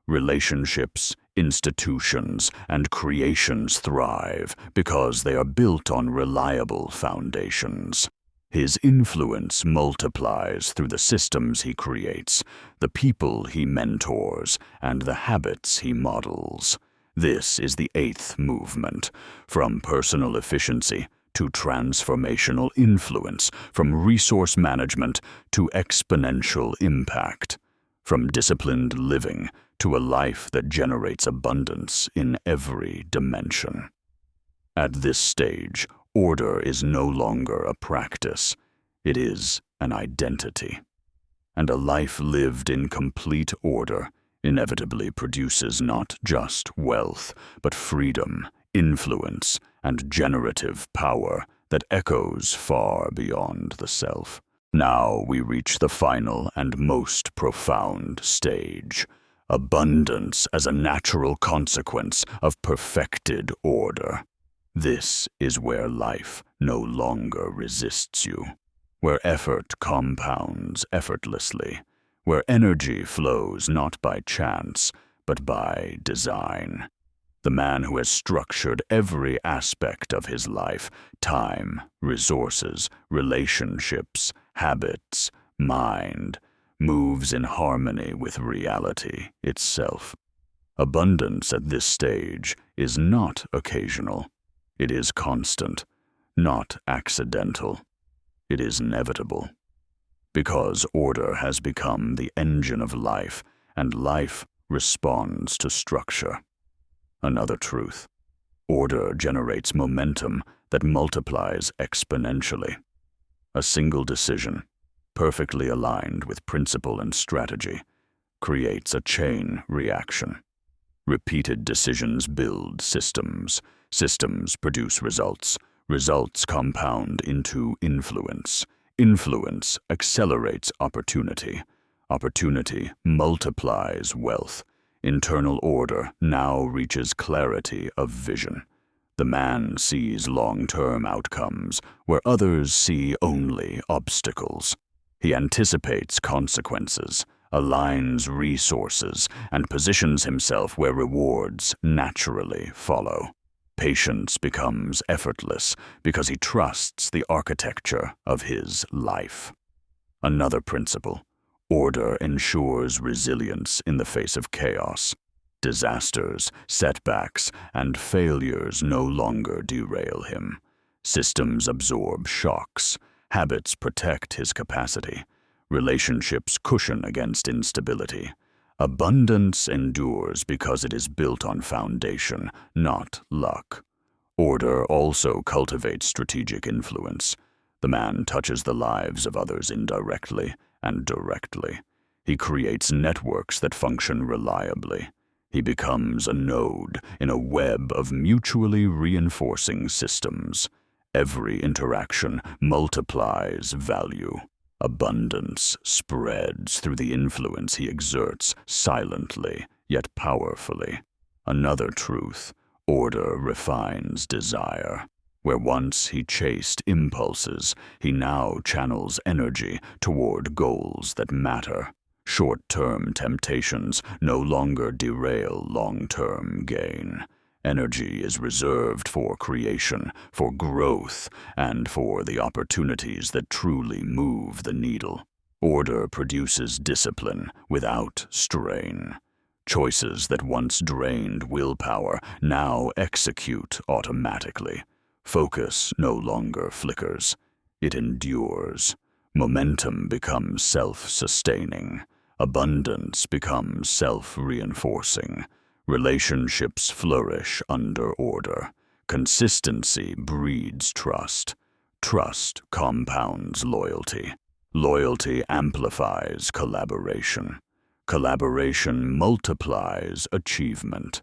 Relationships, institutions, and creations thrive because they are built on reliable foundations. His influence multiplies through the systems he creates, the people he mentors, and the habits he models. This is the eighth movement: from personal efficiency to transformational influence, from resource management to exponential impact, from disciplined living to a life that generates abundance in every dimension. At this stage, order is no longer a practice. It is an identity. And a life lived in complete order inevitably produces not just wealth, but freedom, influence, and generative power that echoes far beyond the self. Now we reach the final and most profound stage, abundance as a natural consequence of perfected order. This is where life no longer resists you, where effort compounds effortlessly, where energy flows not by chance, but by design. The man who has structured every aspect of his life, time, resources, relationships, habits, mind, moves in harmony with reality itself. Abundance at this stage is not occasional. It is constant, not accidental. It is inevitable. Because order has become the engine of life, and life responds to structure. Another truth. Order generates momentum that multiplies exponentially. A single decision, perfectly aligned with principle and strategy, creates a chain reaction. Repeated decisions build systems. Systems produce results. Results compound into influence. Influence accelerates opportunity. Opportunity multiplies wealth. Internal order now reaches clarity of vision. The man sees long-term outcomes where others see only obstacles. He anticipates consequences, aligns resources, and positions himself where rewards naturally follow. Patience becomes effortless because he trusts the architecture of his life. Another principle. Order ensures resilience in the face of chaos. Disasters, setbacks, and failures no longer derail him. Systems absorb shocks. Habits protect his capacity. Relationships cushion against instability. Abundance endures because it is built on foundation, not luck. Order also cultivates strategic influence. The man touches the lives of others indirectly and directly. He creates networks that function reliably. He becomes a node in a web of mutually reinforcing systems. Every interaction multiplies value. Abundance spreads through the influence he exerts silently yet powerfully. Another truth. Order refines desire. Where once he chased impulses, he now channels energy toward goals that matter. Short-term temptations no longer derail long-term gain. Energy is reserved for creation, for growth, and for the opportunities that truly move the needle. Order produces discipline without strain. Choices that once drained willpower now execute automatically. Focus no longer flickers. It endures. Momentum becomes self-sustaining. Abundance becomes self-reinforcing. Relationships flourish under order. Consistency breeds trust. Trust compounds loyalty. Loyalty amplifies collaboration. Collaboration multiplies achievement.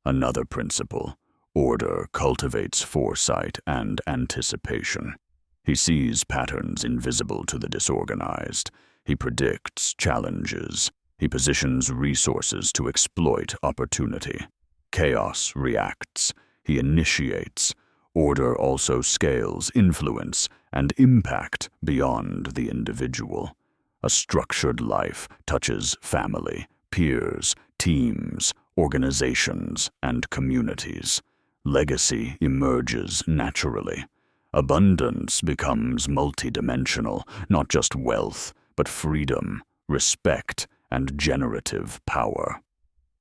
Another principle. Order cultivates foresight and anticipation. He sees patterns invisible to the disorganized. He predicts challenges. He positions resources to exploit opportunity. Chaos reacts. He initiates. Order also scales influence and impact beyond the individual. A structured life touches family, peers, teams, organizations, and communities. Legacy emerges naturally. Abundance becomes multidimensional, not just wealth, but freedom, respect, and generative power.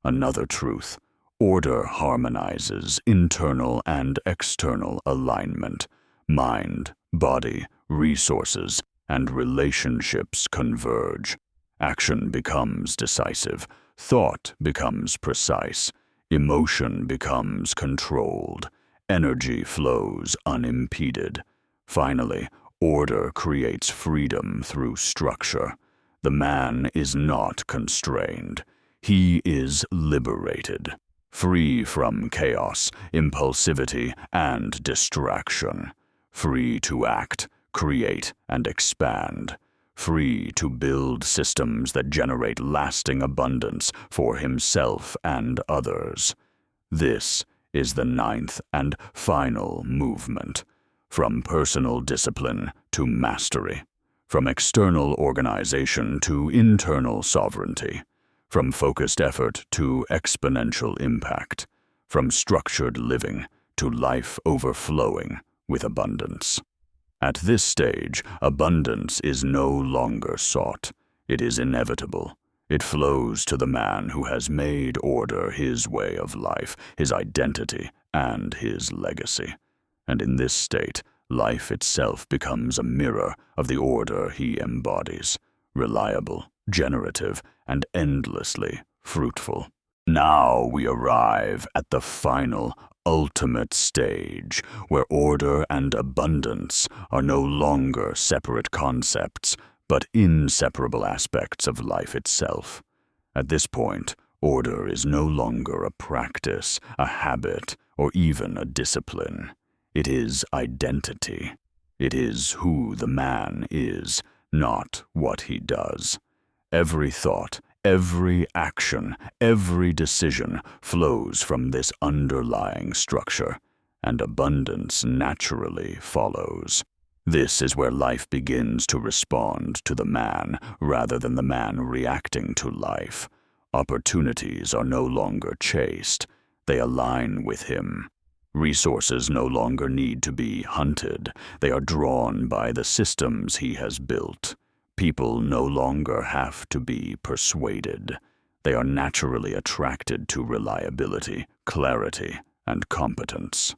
Another truth. Order harmonizes internal and external alignment. Mind, body, resources, and relationships converge. Action becomes decisive. Thought becomes precise. Emotion becomes controlled. Energy flows unimpeded. Finally, order creates freedom through structure. The man is not constrained. He is liberated. free from chaos, impulsivity, and distraction, free to act, create, and expand, free to build systems that generate lasting abundance for himself and others. This is the ninth and final movement, from personal discipline to mastery, from external organization to internal sovereignty, from focused effort to exponential impact, from structured living to life overflowing with abundance. At this stage, abundance is no longer sought. It is inevitable. It flows to the man who has made order his way of life, his identity, and his legacy. And in this state, life itself becomes a mirror of the order he embodies, reliable, generative, and endlessly fruitful. Now we arrive at the final, ultimate stage, where order and abundance are no longer separate concepts, but inseparable aspects of life itself. At this point, order is no longer a practice, a habit, or even a discipline. It is identity. It is who the man is, not what he does. Every thought, every action, every decision flows from this underlying structure, and abundance naturally follows. This is where life begins to respond to the man rather than the man reacting to life. Opportunities are no longer chased. They align with him. Resources no longer need to be hunted. They are drawn by the systems he has built. People no longer have to be persuaded. They are naturally attracted to reliability, clarity, and competence.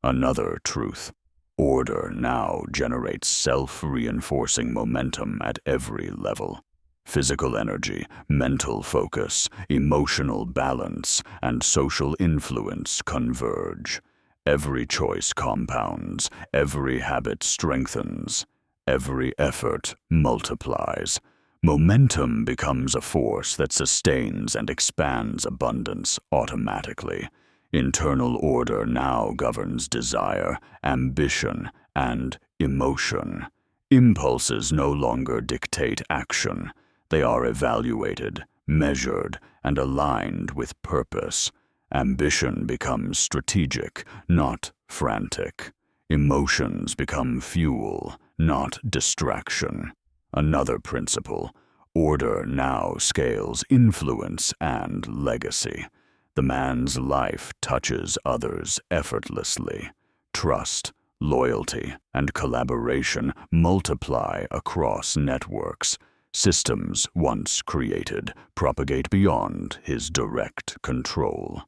Another truth. Order now generates self-reinforcing momentum at every level. Physical energy, mental focus, emotional balance, and social influence converge. Every choice compounds, every habit strengthens, every effort multiplies. Momentum becomes a force that sustains and expands abundance automatically. Internal order now governs desire, ambition, and emotion. Impulses no longer dictate action. They are evaluated, measured, and aligned with purpose. Ambition becomes strategic, not frantic. Emotions become fuel, not distraction. Another principle. Order now scales influence and legacy. The man's life touches others effortlessly. Trust, loyalty, and collaboration multiply across networks. Systems once created propagate beyond his direct control.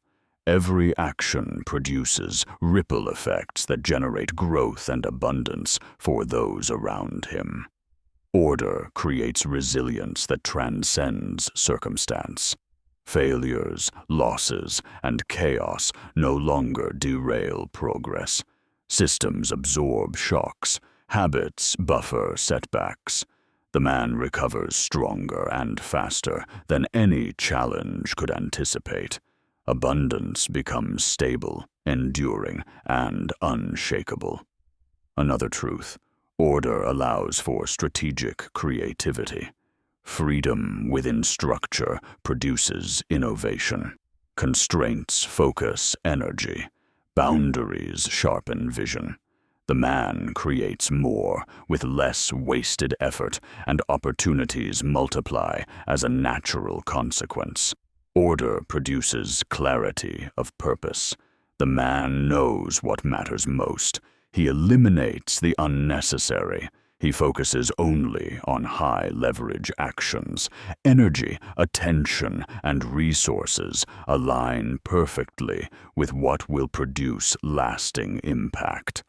Every action produces ripple effects that generate growth and abundance for those around him. Order creates resilience that transcends circumstance. Failures, losses, and chaos no longer derail progress. Systems absorb shocks. Habits buffer setbacks. The man recovers stronger and faster than any challenge could anticipate. Abundance becomes stable, enduring, and unshakable. Another truth. Order allows for strategic creativity. Freedom within structure produces innovation. Constraints focus energy. Boundaries sharpen vision. The man creates more with less wasted effort, and opportunities multiply as a natural consequence. Order produces clarity of purpose. The man knows what matters most. He eliminates the unnecessary. He focuses only on high-leverage actions. Energy, attention, and resources align perfectly with what will produce lasting impact.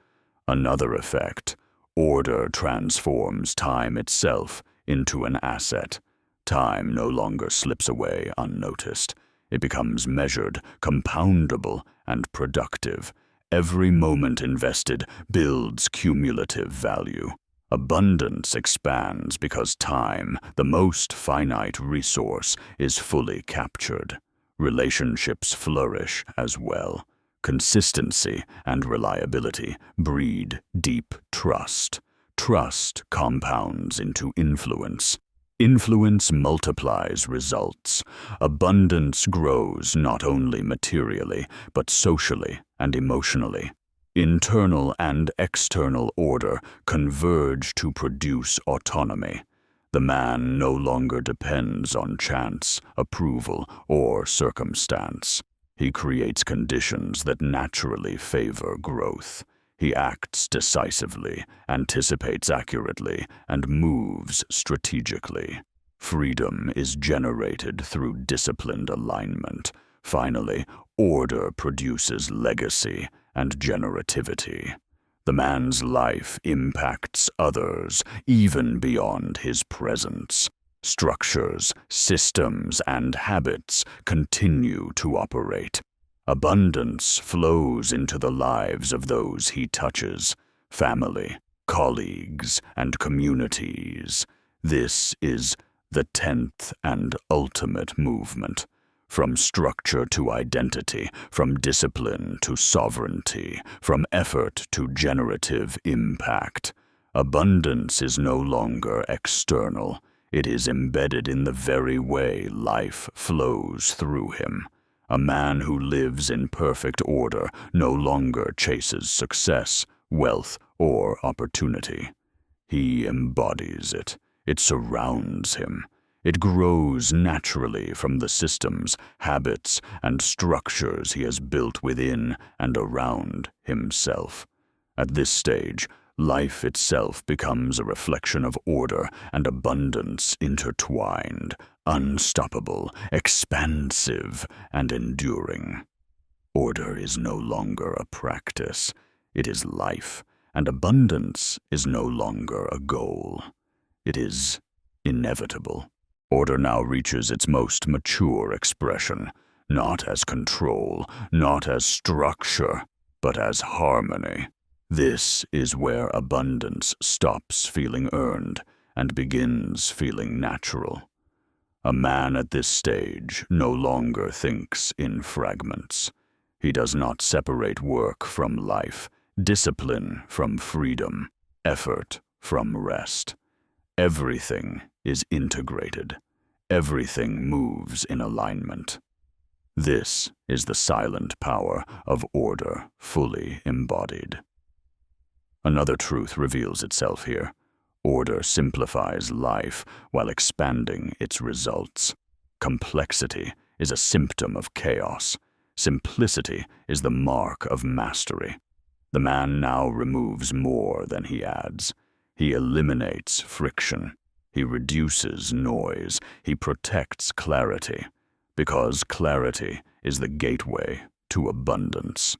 Another effect. Order transforms time itself into an asset. Time no longer slips away unnoticed. It becomes measured, compoundable, and productive. Every moment invested builds cumulative value. Abundance expands because time, the most finite resource, is fully captured. Relationships flourish as well. Consistency and reliability breed deep trust. Trust compounds into influence. Influence multiplies results. Abundance grows not only materially, but socially and emotionally. Internal and external order converge to produce autonomy. The man no longer depends on chance, approval, or circumstance. He creates conditions that naturally favor growth. He acts decisively, anticipates accurately, and moves strategically. Freedom is generated through disciplined alignment. Finally, order produces legacy and generativity. The man's life impacts others, even beyond his presence. Structures, systems, and habits continue to operate. Abundance flows into the lives of those he touches, family, colleagues, and communities. This is the 10th and ultimate movement. From structure to identity, from discipline to sovereignty, from effort to generative impact. Abundance is no longer external. It is embedded in the very way life flows through him. A man who lives in perfect order no longer chases success, wealth, or opportunity. He embodies it. It surrounds him. It grows naturally from the systems, habits, and structures he has built within and around himself. At this stage, life itself becomes a reflection of order and abundance intertwined, unstoppable, expansive, and enduring. Order is no longer a practice. It is life, and abundance is no longer a goal. It is inevitable. Order now reaches its most mature expression, not as control, not as structure, but as harmony. This is where abundance stops feeling earned and begins feeling natural. A man at this stage no longer thinks in fragments. He does not separate work from life, discipline from freedom, effort from rest. Everything is integrated. Everything moves in alignment. This is the silent power of order fully embodied. Another truth reveals itself here. Order simplifies life while expanding its results. Complexity is a symptom of chaos. Simplicity is the mark of mastery. The man now removes more than he adds. He eliminates friction. He reduces noise. He protects clarity, because clarity is the gateway to abundance.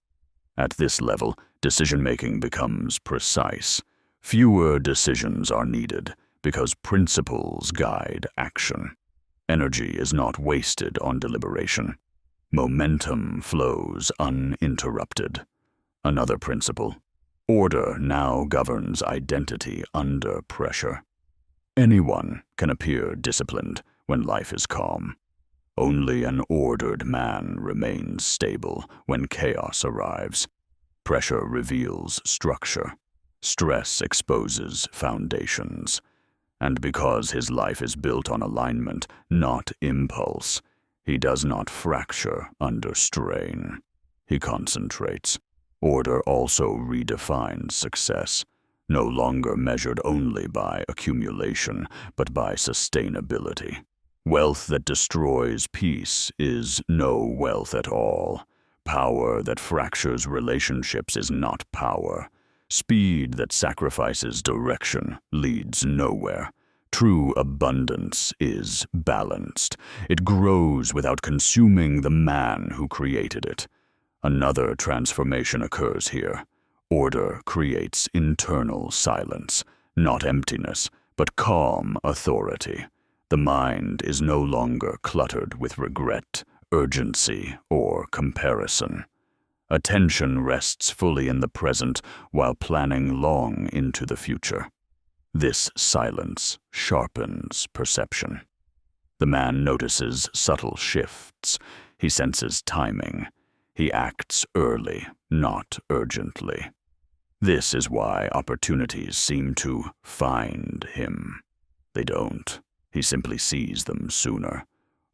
At this level, decision-making becomes precise. Fewer decisions are needed because principles guide action. Energy is not wasted on deliberation. Momentum flows uninterrupted. Another principle. Order now governs identity under pressure. Anyone can appear disciplined when life is calm. Only an ordered man remains stable when chaos arrives. Pressure reveals structure. Stress exposes foundations. And because his life is built on alignment, not impulse, he does not fracture under strain. He concentrates. Order also redefines success, no longer measured only by accumulation, but by sustainability. Wealth that destroys peace is no wealth at all. Power that fractures relationships is not power. Speed that sacrifices direction leads nowhere. True abundance is balanced. It grows without consuming the man who created it. Another transformation occurs here. Order creates internal silence, not emptiness, but calm authority. The mind is no longer cluttered with regret, urgency, or comparison. Attention rests fully in the present while planning long into the future. This silence sharpens perception. The man notices subtle shifts. He senses timing. He acts early, not urgently. This is why opportunities seem to find him. They don't. He simply sees them sooner.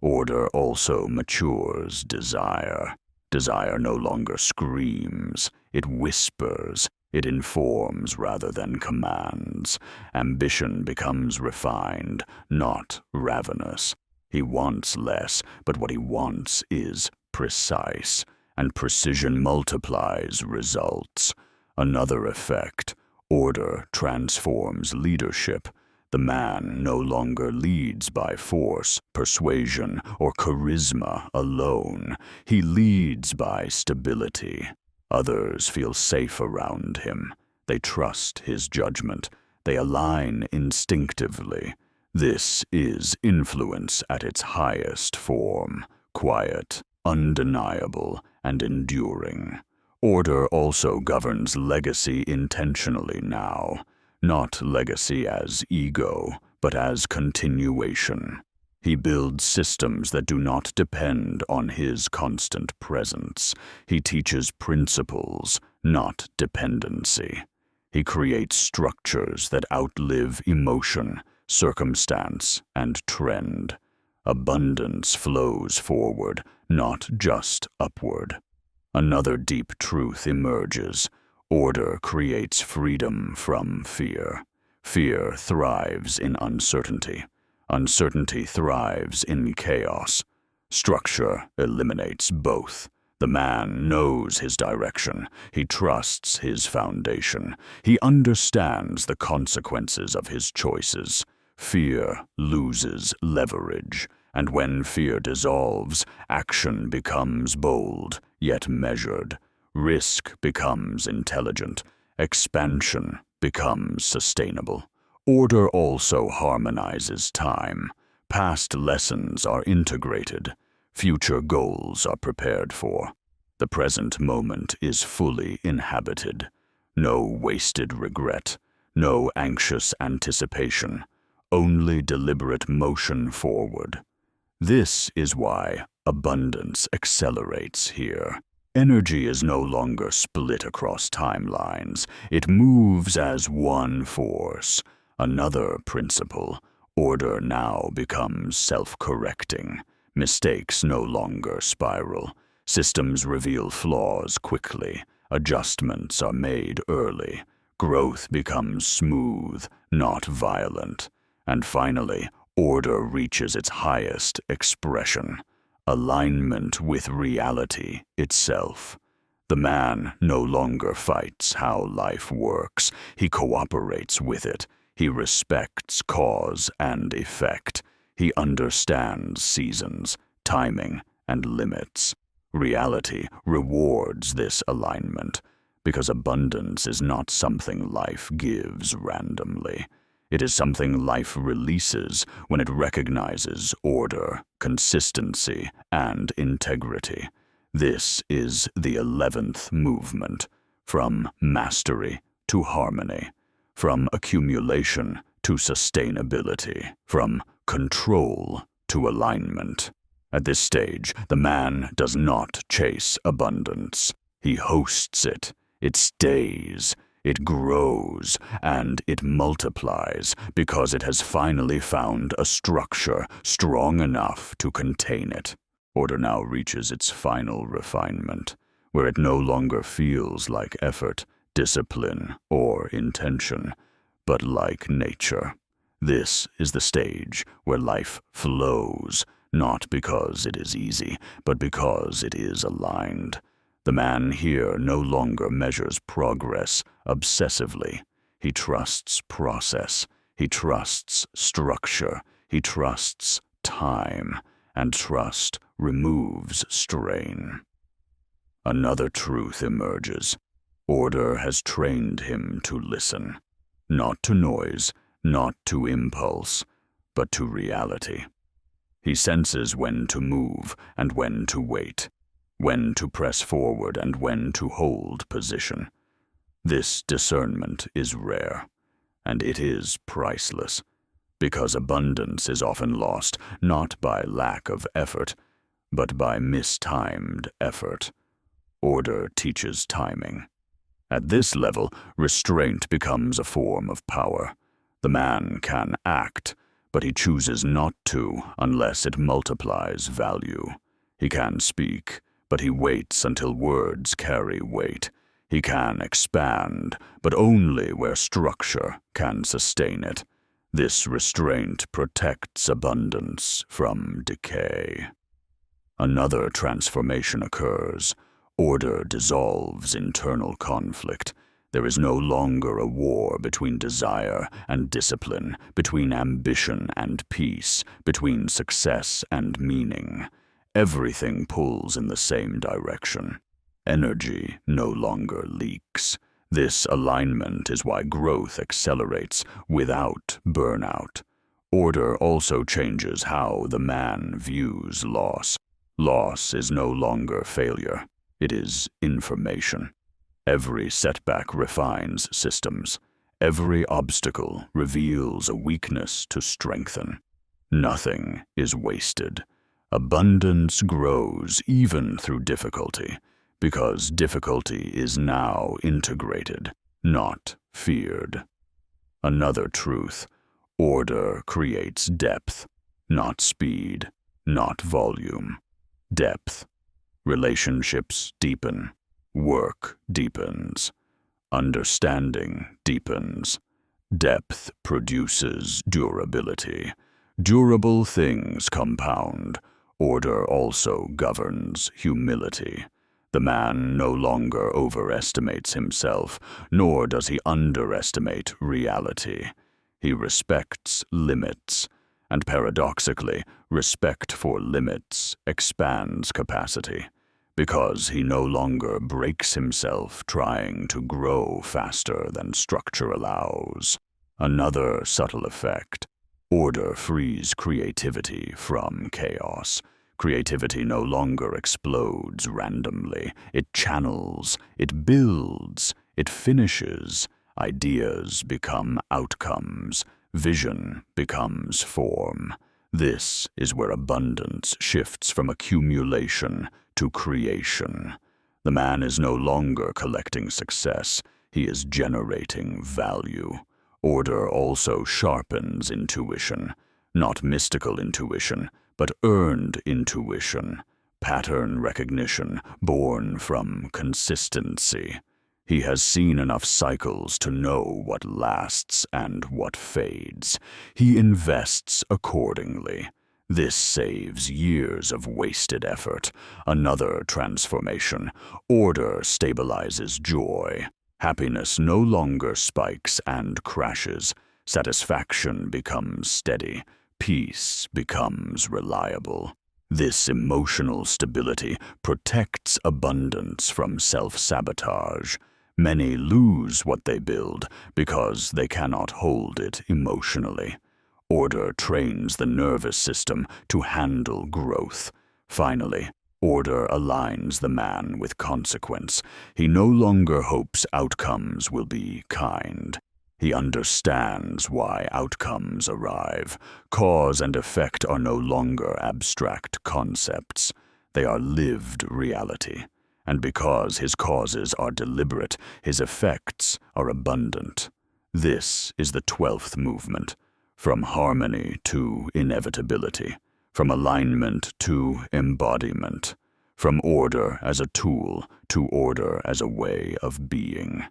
Order also matures desire. Desire no longer screams. It whispers. It informs rather than commands. Ambition becomes refined, not ravenous. He wants less, but what he wants is precise, and precision multiplies results. Another effect: order transforms leadership. The man no longer leads by force, persuasion, or charisma alone. He leads by stability. Others feel safe around him. They trust his judgment. They align instinctively. This is influence at its highest form, quiet, undeniable, and enduring. Order also governs legacy intentionally now. Not legacy as ego, but as continuation. He builds systems that do not depend on his constant presence. He teaches principles, not dependency. He creates structures that outlive emotion, circumstance, and trend. Abundance flows forward, not just upward. Another deep truth emerges. Order creates freedom from fear. Fear thrives in uncertainty. Uncertainty thrives in chaos. Structure eliminates both. The man knows his direction. He trusts his foundation. He understands the consequences of his choices. Fear loses leverage, and when fear dissolves, action becomes bold, yet measured. Risk becomes intelligent. Expansion becomes sustainable. Order also harmonizes time. Past lessons are integrated. Future goals are prepared for. The present moment is fully inhabited. No wasted regret. No anxious anticipation. Only deliberate motion forward. This is why abundance accelerates here. Energy is no longer split across timelines. It moves as one force. Another principle: order now becomes self-correcting. Mistakes no longer spiral. Systems reveal flaws quickly. Adjustments are made early. Growth becomes smooth, not violent. And finally, order reaches its highest expression: alignment with reality itself. The man no longer fights how life works. He cooperates with it. He respects cause and effect. He understands seasons, timing, and limits. Reality rewards this alignment, because abundance is not something life gives randomly. It is something life releases when it recognizes order, consistency, and integrity. This is the 11th movement, from mastery to harmony, from accumulation to sustainability, from control to alignment. At this stage, the man does not chase abundance. He hosts it. It stays. It grows, and it multiplies because it has finally found a structure strong enough to contain it. Order now reaches its final refinement, where it no longer feels like effort, discipline, or intention, but like nature. This is the stage where life flows, not because it is easy, but because it is aligned. The man here no longer measures progress obsessively. He trusts process. He trusts structure. He trusts time. And trust removes strain. Another truth emerges. Order has trained him to listen. Not to noise, not to impulse, but to reality. He senses when to move and when to wait, when to press forward and when to hold position. This discernment is rare, and it is priceless, because abundance is often lost not by lack of effort, but by mistimed effort. Order teaches timing. At this level, restraint becomes a form of power. The man can act, but he chooses not to unless it multiplies value. He can speak, but he waits until words carry weight. He can expand, but only where structure can sustain it. This restraint protects abundance from decay. Another transformation occurs. Order dissolves internal conflict. There is no longer a war between desire and discipline, between ambition and peace, between success and meaning. Everything pulls in the same direction. Energy no longer leaks. This alignment is why growth accelerates without burnout. Order also changes how the man views loss. Loss is no longer failure. It is information. Every setback refines systems. Every obstacle reveals a weakness to strengthen. Nothing is wasted. Abundance grows even through difficulty, because difficulty is now integrated, not feared. Another truth: order creates depth, not speed, not volume. Depth. Relationships deepen. Work deepens. Understanding deepens. Depth produces durability. Durable things compound. Order also governs humility. The man no longer overestimates himself, nor does he underestimate reality. He respects limits. And paradoxically, respect for limits expands capacity, because he no longer breaks himself trying to grow faster than structure allows. Another subtle effect: order frees creativity from chaos. Creativity no longer explodes randomly. It channels, it builds, it finishes. Ideas become outcomes. Vision becomes form. This is where abundance shifts from accumulation to creation. The man is no longer collecting success. He is generating value. Order also sharpens intuition. Not mystical intuition, but earned intuition. Pattern recognition born from consistency. He has seen enough cycles to know what lasts and what fades. He invests accordingly. This saves years of wasted effort. Another transformation: order stabilizes joy. Happiness no longer spikes and crashes. Satisfaction becomes steady. Peace becomes reliable. This emotional stability protects abundance from self-sabotage. Many lose what they build because they cannot hold it emotionally. Order trains the nervous system to handle growth. Finally, order aligns the man with consequence. He no longer hopes outcomes will be kind. He understands why outcomes arrive. Cause and effect are no longer abstract concepts. They are lived reality. And because his causes are deliberate, his effects are abundant. This is the 12th movement. From harmony to inevitability. From alignment to embodiment. From order as a tool to order as a way of being.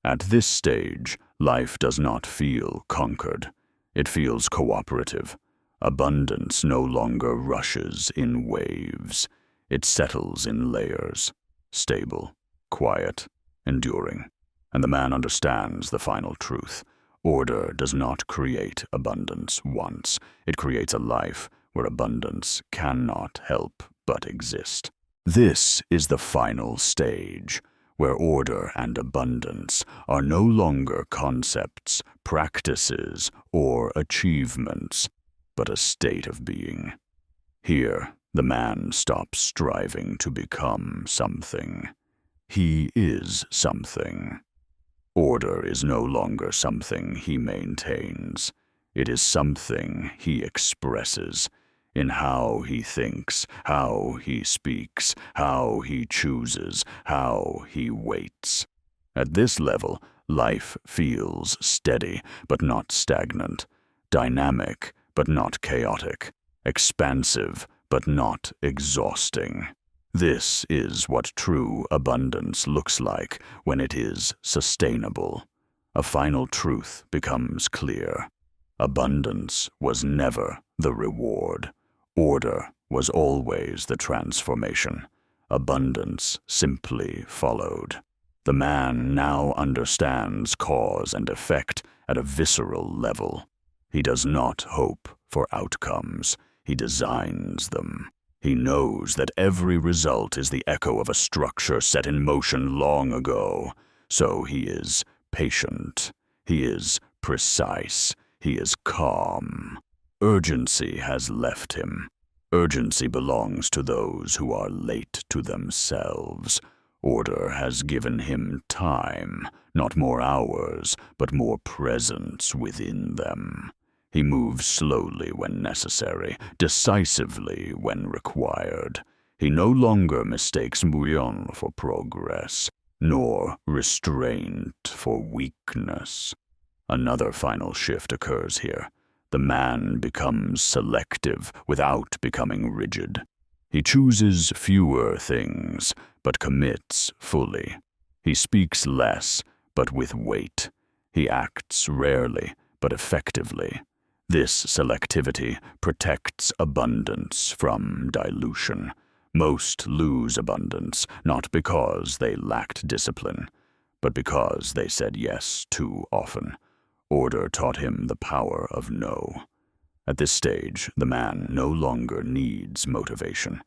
At this stage, life does not feel conquered. It feels cooperative. Abundance no longer rushes in waves. It settles in layers, stable, quiet, enduring. And the man understands the final truth. Order does not create abundance once. It creates a life where abundance cannot help but exist. This is the final stage, where order and abundance are no longer concepts, practices, or achievements, but a state of being. Here, the man stops striving to become something. He is something. Order is no longer something he maintains. It is something he expresses. in how he thinks, how he speaks, how he chooses, how he waits. At this level, life feels steady but not stagnant, dynamic but not chaotic, expansive but not exhausting. This is what true abundance looks like when it is sustainable. A final truth becomes clear. Abundance was never the reward. Order was always the transformation. Abundance simply followed. The man now understands cause and effect at a visceral level. He does not hope for outcomes. He designs them. He knows that every result is the echo of a structure set in motion long ago. So he is patient. He is precise. He is calm. Urgency has left him. Urgency belongs to those who are late to themselves. Order has given him time, not more hours, but more presence within them. He moves slowly when necessary, decisively when required. He no longer mistakes bouillon for progress, nor restraint for weakness. Another final shift occurs here. The man becomes selective without becoming rigid. He chooses fewer things, but commits fully. He speaks less, but with weight. He acts rarely, but effectively. This selectivity protects abundance from dilution. Most lose abundance, not because they lacked discipline, but because they said yes too often. Order taught him the power of no. At this stage, the man no longer needs motivation.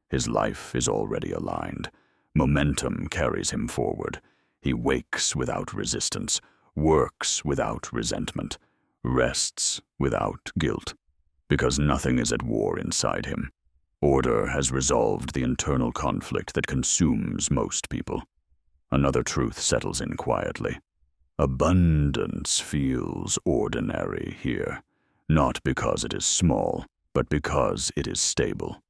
His life is already aligned. Momentum carries him forward. He wakes without resistance, works without resentment, rests without guilt, because nothing is at war inside him. Order has resolved the internal conflict that consumes most people. Another truth settles in quietly. Abundance feels ordinary here, not because it is small, but because it is stable.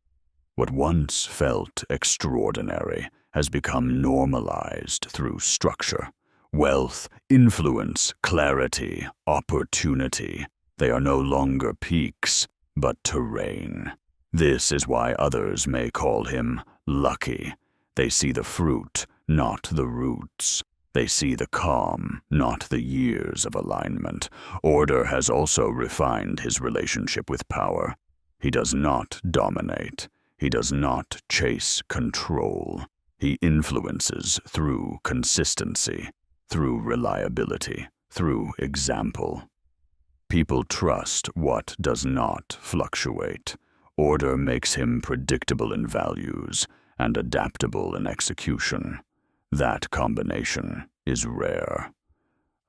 What once felt extraordinary has become normalized through structure. Wealth, influence, clarity, opportunity. They are no longer peaks, but terrain. This is why others may call him lucky. They see the fruit, not the roots. They see the calm, not the years of alignment. Order has also refined his relationship with power. He does not dominate. He does not chase control. He influences through consistency, through reliability, through example. People trust what does not fluctuate. Order makes him predictable in values and adaptable in execution. That combination is rare.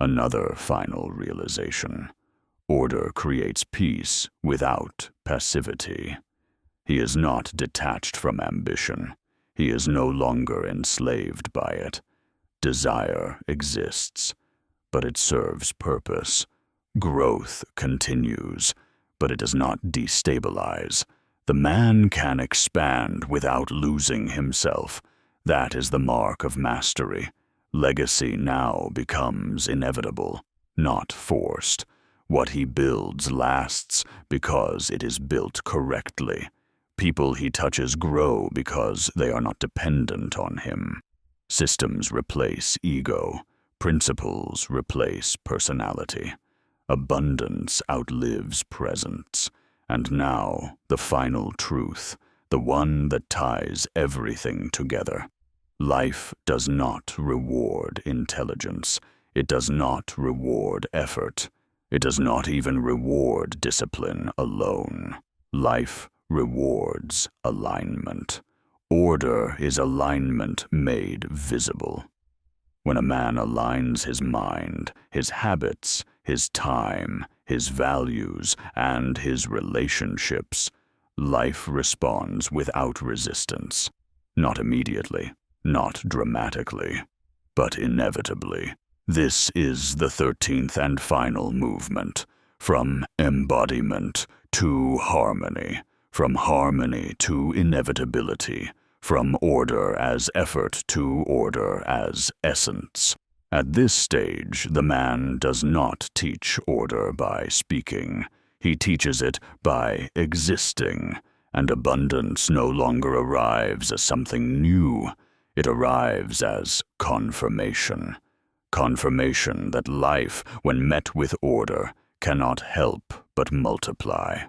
Another final realization. Order creates peace without passivity. He is not detached from ambition. He is no longer enslaved by it. Desire exists, but it serves purpose. Growth continues, but it does not destabilize. The man can expand without losing himself. That is the mark of mastery. Legacy now becomes inevitable, not forced. What he builds lasts because it is built correctly. People he touches grow because they are not dependent on him. Systems replace ego. Principles replace personality. Abundance outlives presence. And now, the final truth, the one that ties everything together. Life does not reward intelligence. It does not reward effort. It does not even reward discipline alone. Life rewards alignment. Order is alignment made visible. When a man aligns his mind, his habits, his time, his values, and his relationships, life responds without resistance. Not immediately, not dramatically, but inevitably. This is the 13th and final movement, from embodiment to harmony, from harmony to inevitability, from order as effort to order as essence. At this stage, the man does not teach order by speaking. He teaches it by existing, and abundance no longer arrives as something new. It arrives as confirmation. Confirmation that life, when met with order, cannot help but multiply.